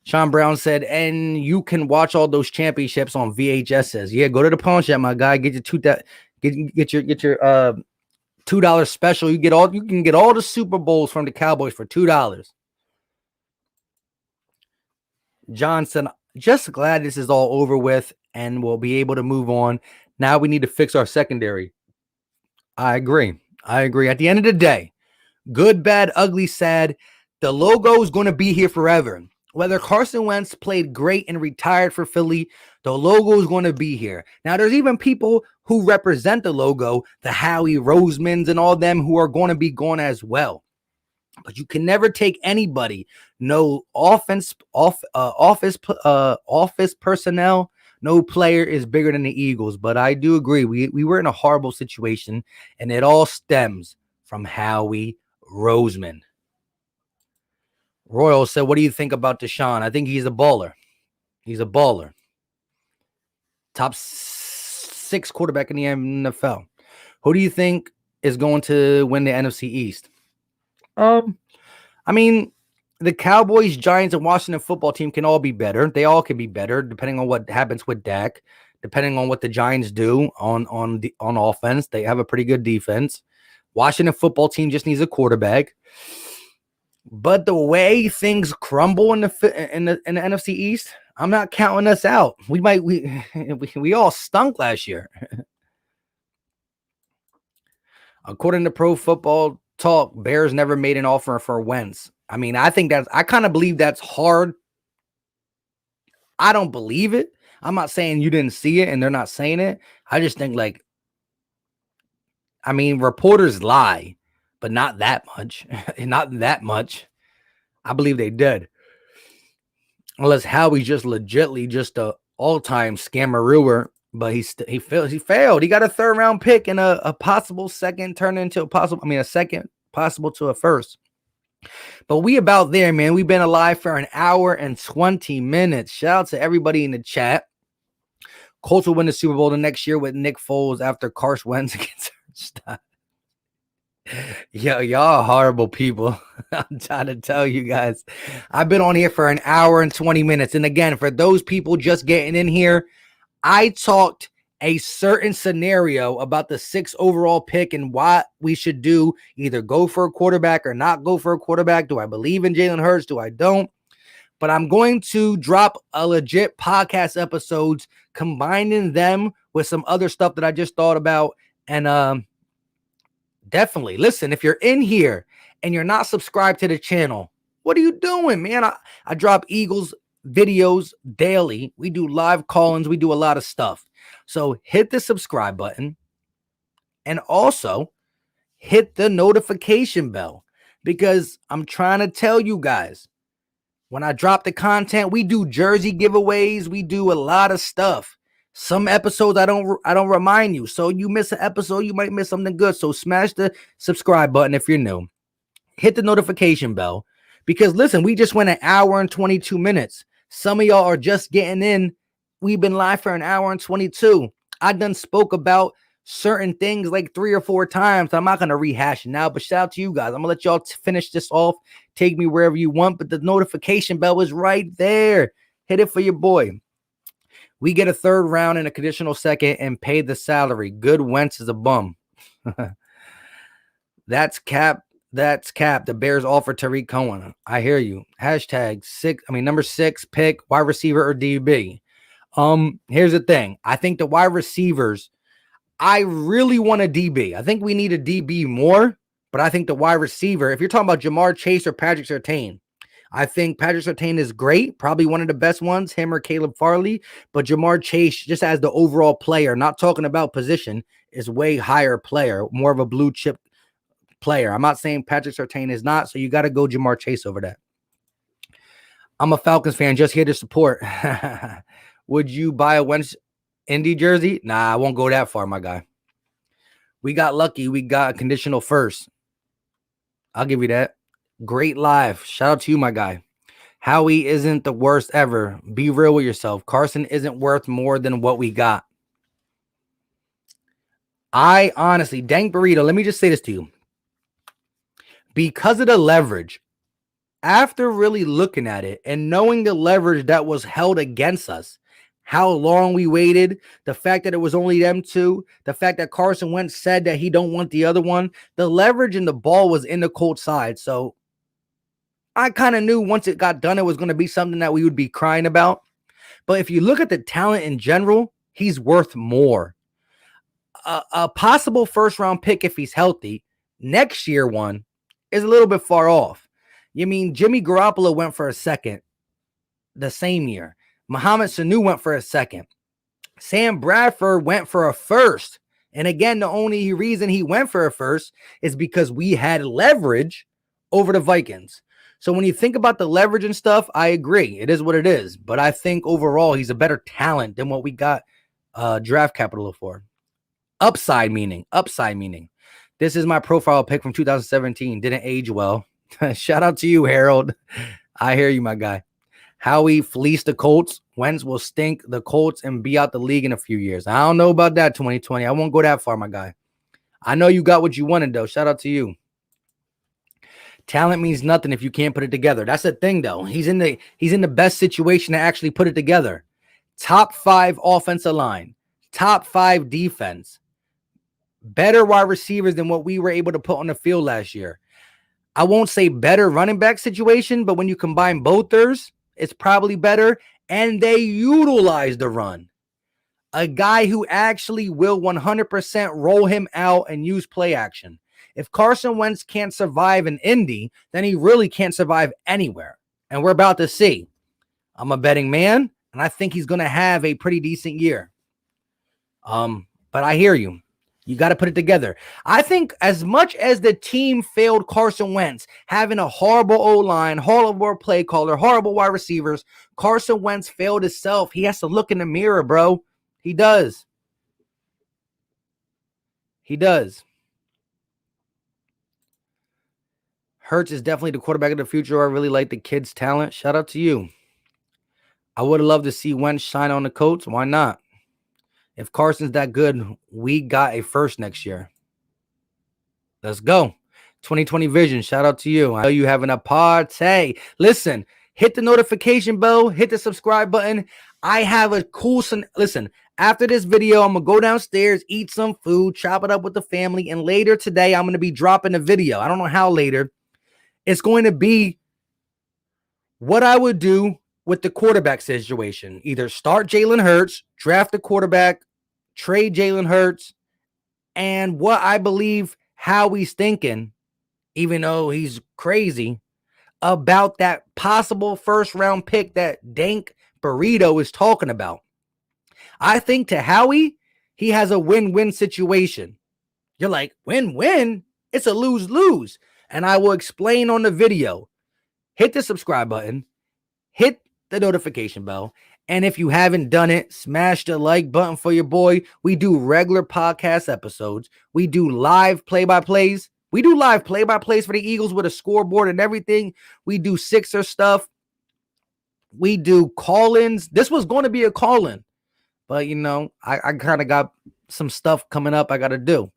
Sean Brown said, and you can watch all those championships on VHSs. Yeah, go to the pawn shop, my guy. Get your $2 special. You can get all the Super Bowls from the Cowboys for $2. John said, just glad this is all over with and we'll be able to move on. Now we need to fix our secondary. I agree. At the end of the day, good, bad, ugly, sad, the logo is going to be here forever. Whether Carson Wentz played great and retired for Philly, the logo is going to be here. Now, there's even people who represent the logo, the Howie Rosemans and all them who are going to be gone as well. But you can never take anybody, no office personnel, no player is bigger than the Eagles. But I do agree, we were in a horrible situation, and it all stems from Howie Roseman. Royal said, what do you think about Deshaun? I think he's a baller. Top 6 quarterback in the NFL. Who do you think is going to win the NFC East? I mean, the Cowboys, Giants, and Washington football team can all be better. They all can be better depending on what happens with Dak, depending on what the Giants do on offense. They have a pretty good defense. Washington football team just needs a quarterback. But the way things crumble in the NFC East, I'm not counting us out. We all stunk last year. According to Pro Football Talk, Bears never made an offer for Wentz. I mean, I kind of believe that's hard. I don't believe it. I'm not saying you didn't see it and they're not saying it. I just think reporters lie, but not that much. Not that much. I believe they did. Unless Howie's just legitly just a all-time scammerooer, but he failed. He got a third-round pick and a possible second turn into a second possible to a first. But we about there, man. We've been alive for an hour and 20 minutes. Shout out to everybody in the chat. Colts will win the Super Bowl the next year with Nick Foles after Carson Wentz gets hurt. Stop. Yo, y'all horrible people. I'm trying to tell you guys. I've been on here for an hour and 20 minutes. And again, for those people just getting in here, I talked a certain scenario about the 6th overall pick and what we should do, either go for a quarterback or not go for a quarterback. Do I believe in Jalen Hurts? Do I don't? But I'm going to drop a legit podcast episodes, combining them with some other stuff that I just thought about. And definitely listen, if you're in here and you're not subscribed to the channel, what are you doing, man? I drop Eagles videos daily. We do live call-ins. We do a lot of stuff. So hit the subscribe button and also hit the notification bell, because I'm trying to tell you guys, when I drop the content, we do jersey giveaways. We do a lot of stuff. Some episodes I don't remind you. So you miss an episode, you might miss something good. So smash the subscribe button if you're new. Hit the notification bell, because listen, we just went an hour and 22 minutes. Some of y'all are just getting in. We've been live for an hour and 22. I done spoke about certain things like 3 or 4 times. I'm not going to rehash it now, but shout out to you guys. I'm going to let y'all finish this off. Take me wherever you want, but the notification bell is right there. Hit it for your boy. We get a 3rd round and a conditional 2nd and pay the salary. Good Wentz is a bum. That's cap. That's cap. The Bears offer Tariq Cohen. I hear you. Hashtag number 6 pick, wide receiver or DB. Here's the thing. I think the wide receivers, I really want a DB. I think we need a DB more, but I think the wide receiver, if you're talking about Jamar Chase or Patrick Surtain, I think Patrick Surtain is great, probably one of the best ones, him or Caleb Farley, but Jamar Chase, just as the overall player, not talking about position, is way higher player, more of a blue chip player. I'm not saying Patrick Surtain is not, so you got to go Jamar Chase over that. I'm a Falcons fan, just here to support. Would you buy a Wentz Indy jersey? Nah, I won't go that far, my guy. We got lucky. We got a conditional first. I'll give you that. Great live. Shout out to you, my guy. Howie isn't the worst ever. Be real with yourself. Carson isn't worth more than what we got. I honestly, Dank Burrito, let me just say this to you. Because of the leverage, after really looking at it and knowing the leverage that was held against us, how long we waited, the fact that it was only them two, the fact that Carson Wentz said that he don't want the other one, the leverage and the ball was in the Colts side. So I kind of knew once it got done, it was going to be something that we would be crying about. But if you look at the talent in general, he's worth more. A possible 1st round pick if he's healthy. Next year one is a little bit far off. You mean Jimmy Garoppolo went for a 2nd the same year. Mohamed Sanu went for a 2nd. Sam Bradford went for a 1st. And again, the only reason he went for a 1st is because we had leverage over the Vikings. So when you think about the leverage and stuff, I agree. It is what it is. But I think overall, he's a better talent than what we got draft capital for. Upside meaning. This is my profile pic from 2017. Didn't age well. Shout out to you, Harold. I hear you, my guy. Howie fleeced the Colts. Wentz will stink the Colts and be out the league in a few years. I don't know about that, 2020. I won't go that far, my guy. I know you got what you wanted, though. Shout out to you. Talent means nothing if you can't put it together. That's the thing, though. He's in the best situation to actually put it together. Top 5 offensive line, top 5 defense, better wide receivers than what we were able to put on the field last year. I won't say better running back situation, but when you combine both theirs, it's probably better. And they utilize the run. A guy who actually will 100% roll him out and use play action. If Carson Wentz can't survive in Indy, then he really can't survive anywhere. And we're about to see. I'm a betting man, and I think he's going to have a pretty decent year. But I hear you. You got to put it together. I think as much as the team failed Carson Wentz, having a horrible O-line, horrible play caller, horrible wide receivers, Carson Wentz failed himself. He has to look in the mirror, bro. He does. He does. Hurts is definitely the quarterback of the future. I really like the kid's talent. Shout out to you. I would have loved to see Wentz shine on the Colts. Why not? If Carson's that good, we got a first next year. Let's go. 2020 vision. Shout out to you. I know you having a party. Listen, hit the notification bell. Hit the subscribe button. I have a cool... Listen, after this video, I'm going to go downstairs, eat some food, chop it up with the family, and later today, I'm going to be dropping a video. I don't know how later. It's going to be what I would do with the quarterback situation. Either start Jalen Hurts, draft a quarterback, trade Jalen Hurts, and what I believe Howie's thinking, even though he's crazy, about that possible first-round pick that Dank Burrito is talking about. I think to Howie, he has a win-win situation. You're like, win-win? It's a lose-lose. And I will explain on the video. Hit the subscribe button. Hit the notification bell. And if you haven't done it, smash the like button for your boy. We do regular podcast episodes. We do live play-by-plays. We do live play-by-plays for the Eagles with a scoreboard and everything. We do Sixer stuff. We do call-ins. This was going to be a call-in. But, you know, I kind of got some stuff coming up I got to do.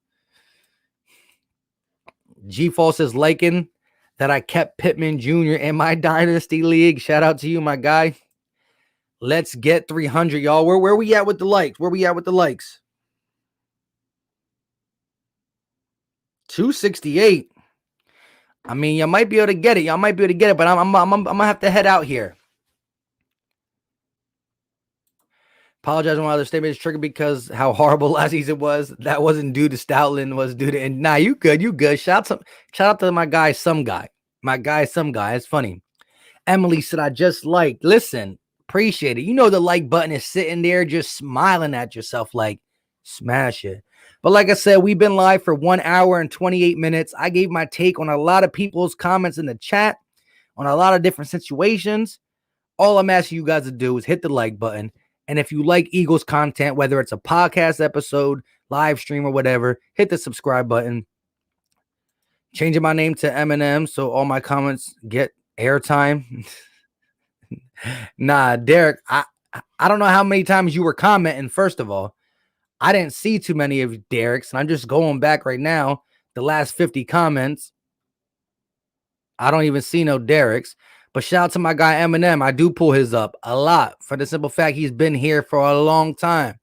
G-False is liking that I kept Pittman Jr. in my Dynasty League. Shout out to you, my guy. Let's get 300, y'all. Where we at with the likes? Where we at with the likes? 268. I mean, you might be able to get it. Y'all might be able to get it, but I'm going to have to head out here. Apologize on my other statement is triggered because how horrible last season was. That wasn't due to Stoutland, was due to... And nah, you good, you good. Shout out to my guy, some guy. My guy, some guy. It's funny. Emily said, I just liked. Listen, appreciate it. You know the like button is sitting there just smiling at yourself like, smash it. But like I said, we've been live for 1 hour and 28 minutes. I gave my take on a lot of people's comments in the chat on a lot of different situations. All I'm asking you guys to do is hit the like button. And if you like Eagles content, whether it's a podcast episode, live stream, or whatever, hit the subscribe button. Changing my name to Eminem so all my comments get airtime. Nah, Derek, I don't know how many times you were commenting, first of all. I didn't see too many of Derek's, and I'm just going back right now, the last 50 comments. I don't even see no Derek's. But shout out to my guy Eminem. I do pull his up a lot for the simple fact he's been here for a long time.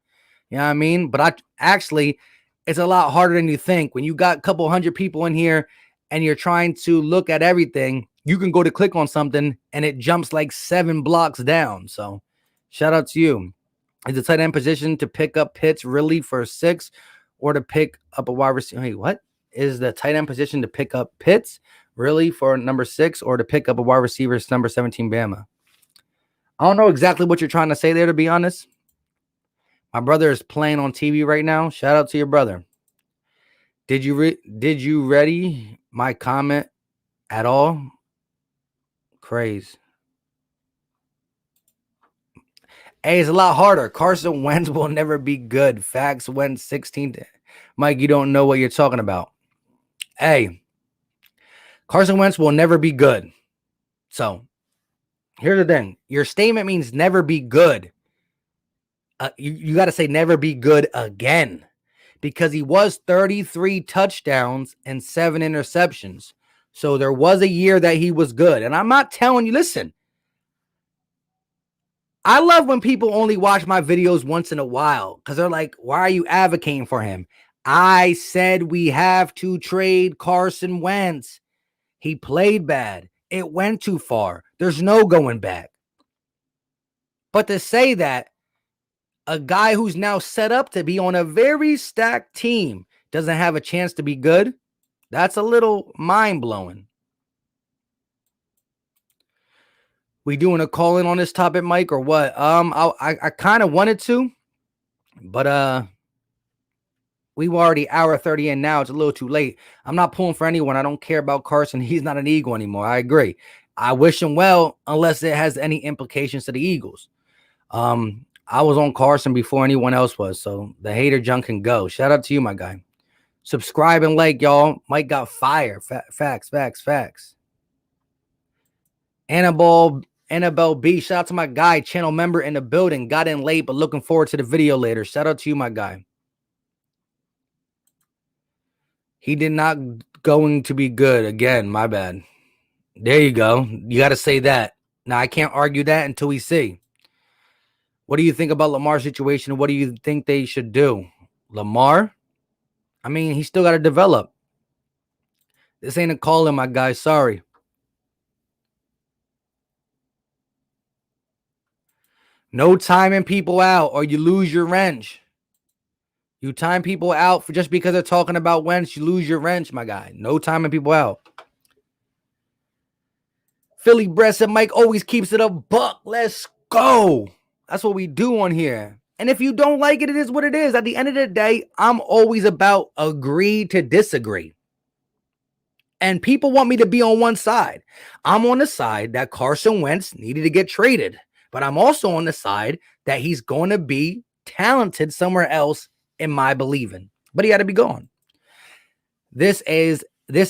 You know what I mean? But it's a lot harder than you think. When you got a couple hundred people in here and you're trying to look at everything, you can go to click on something and it jumps like 7 blocks down. So shout out to you. Is the tight end position to pick up Pitts really for 6 or to pick up a wide receiver? Hey, what? Is the tight end position to pick up Pitts really for number 6 or to pick up a wide receiver number 17 Bama? I don't know exactly what you're trying to say there, to be honest. My brother is playing on TV right now. Shout out to your brother. Did you ready my comment at all? Craze. Hey, it's a lot harder. Carson Wentz will never be good. Facts Wentz 16. Mike, you don't know what you're talking about. Hey, Carson Wentz will never be good. So, here's the thing. Your statement means never be good. You got to say never be good again. Because he was 33 touchdowns and 7 interceptions. So there was a year that he was good. And I'm not telling you, listen, I love when people only watch my videos once in a while because they're like, why are you advocating for him? I said we have to trade Carson Wentz. He played bad. It went too far. There's no going back. But to say that a guy who's now set up to be on a very stacked team doesn't have a chance to be good, that's a little mind-blowing. We doing a call-in on this topic, Mike, or what? I kind of wanted to, but we were already hour 30 in now. It's a little too late. I'm not pulling for anyone. I don't care about Carson. He's not an Eagle anymore. I agree. I wish him well, unless it has any implications to the Eagles. I was on Carson before anyone else was, so the hater junk can go. Shout out to you, my guy. Subscribe and like, y'all. Mike got fire. Facts. Annabelle B. Shout out to my guy, channel member in the building. Got in late, but looking forward to the video later. Shout out to you, my guy. He did not going to be good again. My bad. There you go. You got to say that. Now, I can't argue that until we see. What do you think about Lamar's situation? What do you think they should do? Lamar? I mean, he still got to develop. This ain't a call-in, my guy. Sorry. No timing people out or you lose your wrench. You time people out for just because they're talking about Wentz, you lose your wrench, my guy. No timing people out. Philly Breast and Mike always keeps it a buck. Let's go. That's what we do on here. And if you don't like it, it is what it is. At the end of the day, I'm always about agree to disagree. And people want me to be on one side. I'm on the side that Carson Wentz needed to get traded. But I'm also on the side that he's going to be talented somewhere else in my believing. But he had to be gone. This a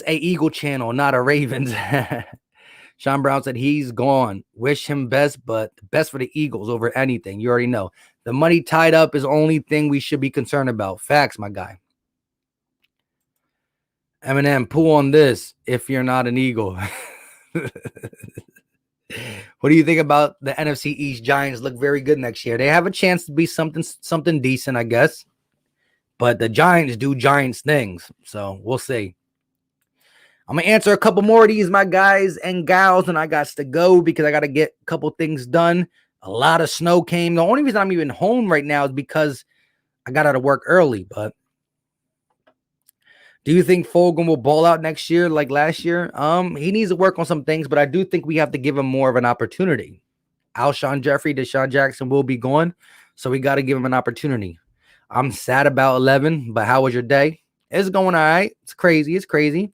Eagle channel, not a Ravens. Sean Brown said he's gone. Wish him best, but best for the Eagles over anything. You already know. The money tied up is the only thing we should be concerned about. Facts, my guy. Eminem, pull on this if you're not an Eagle. What do you think about the NFC East? Giants look very good next year. They have a chance to be something decent, I guess. But the Giants do Giants things. So we'll see. I'm going to answer a couple more of these, my guys and gals, and I got to go because I got to get a couple things done. A lot of snow came. The only reason I'm even home right now is because I got out of work early. But do you think Fulgham will ball out next year like last year? He needs to work on some things, but I do think we have to give him more of an opportunity. Alshon Jeffrey, Deshaun Jackson will be gone, so we got to give him an opportunity. I'm sad about 11, but how was your day? It's going all right. It's crazy.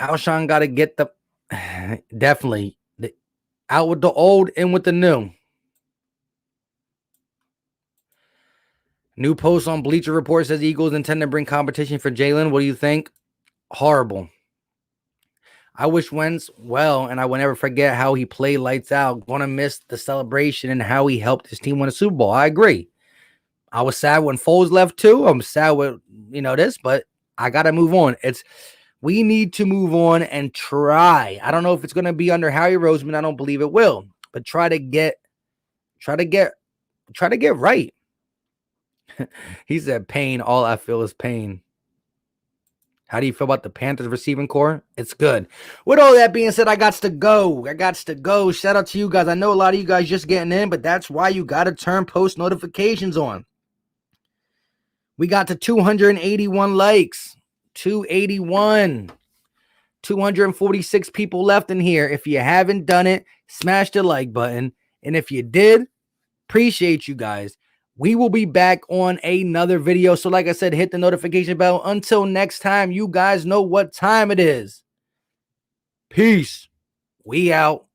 Alshon got to get the definitely out with the old, in with the new. New post on Bleacher Report says Eagles intend to bring competition for Jalen. What do you think? Horrible. I wish Wentz well, and I will never forget how he played lights out. Gonna miss the celebration and how he helped his team win a Super Bowl. I agree. I was sad when Foles left too. I'm sad with this, but I gotta move on. We need to move on and try. I don't know if it's gonna be under Howie Roseman. I don't believe it will, but try to get right. He said pain. All I feel is pain. How do you feel about the Panthers receiving core? It's good. With all that being said, I got to go. Shout out to you guys. I know a lot of you guys just getting in, but that's why you got to turn post notifications on. We got to 281 likes. 281. 246 people left in here. If you haven't done it, smash the like button. And if you did, appreciate you guys. We will be back on another video. So like I said, hit the notification bell. Until next time, you guys know what time it is. Peace. We out.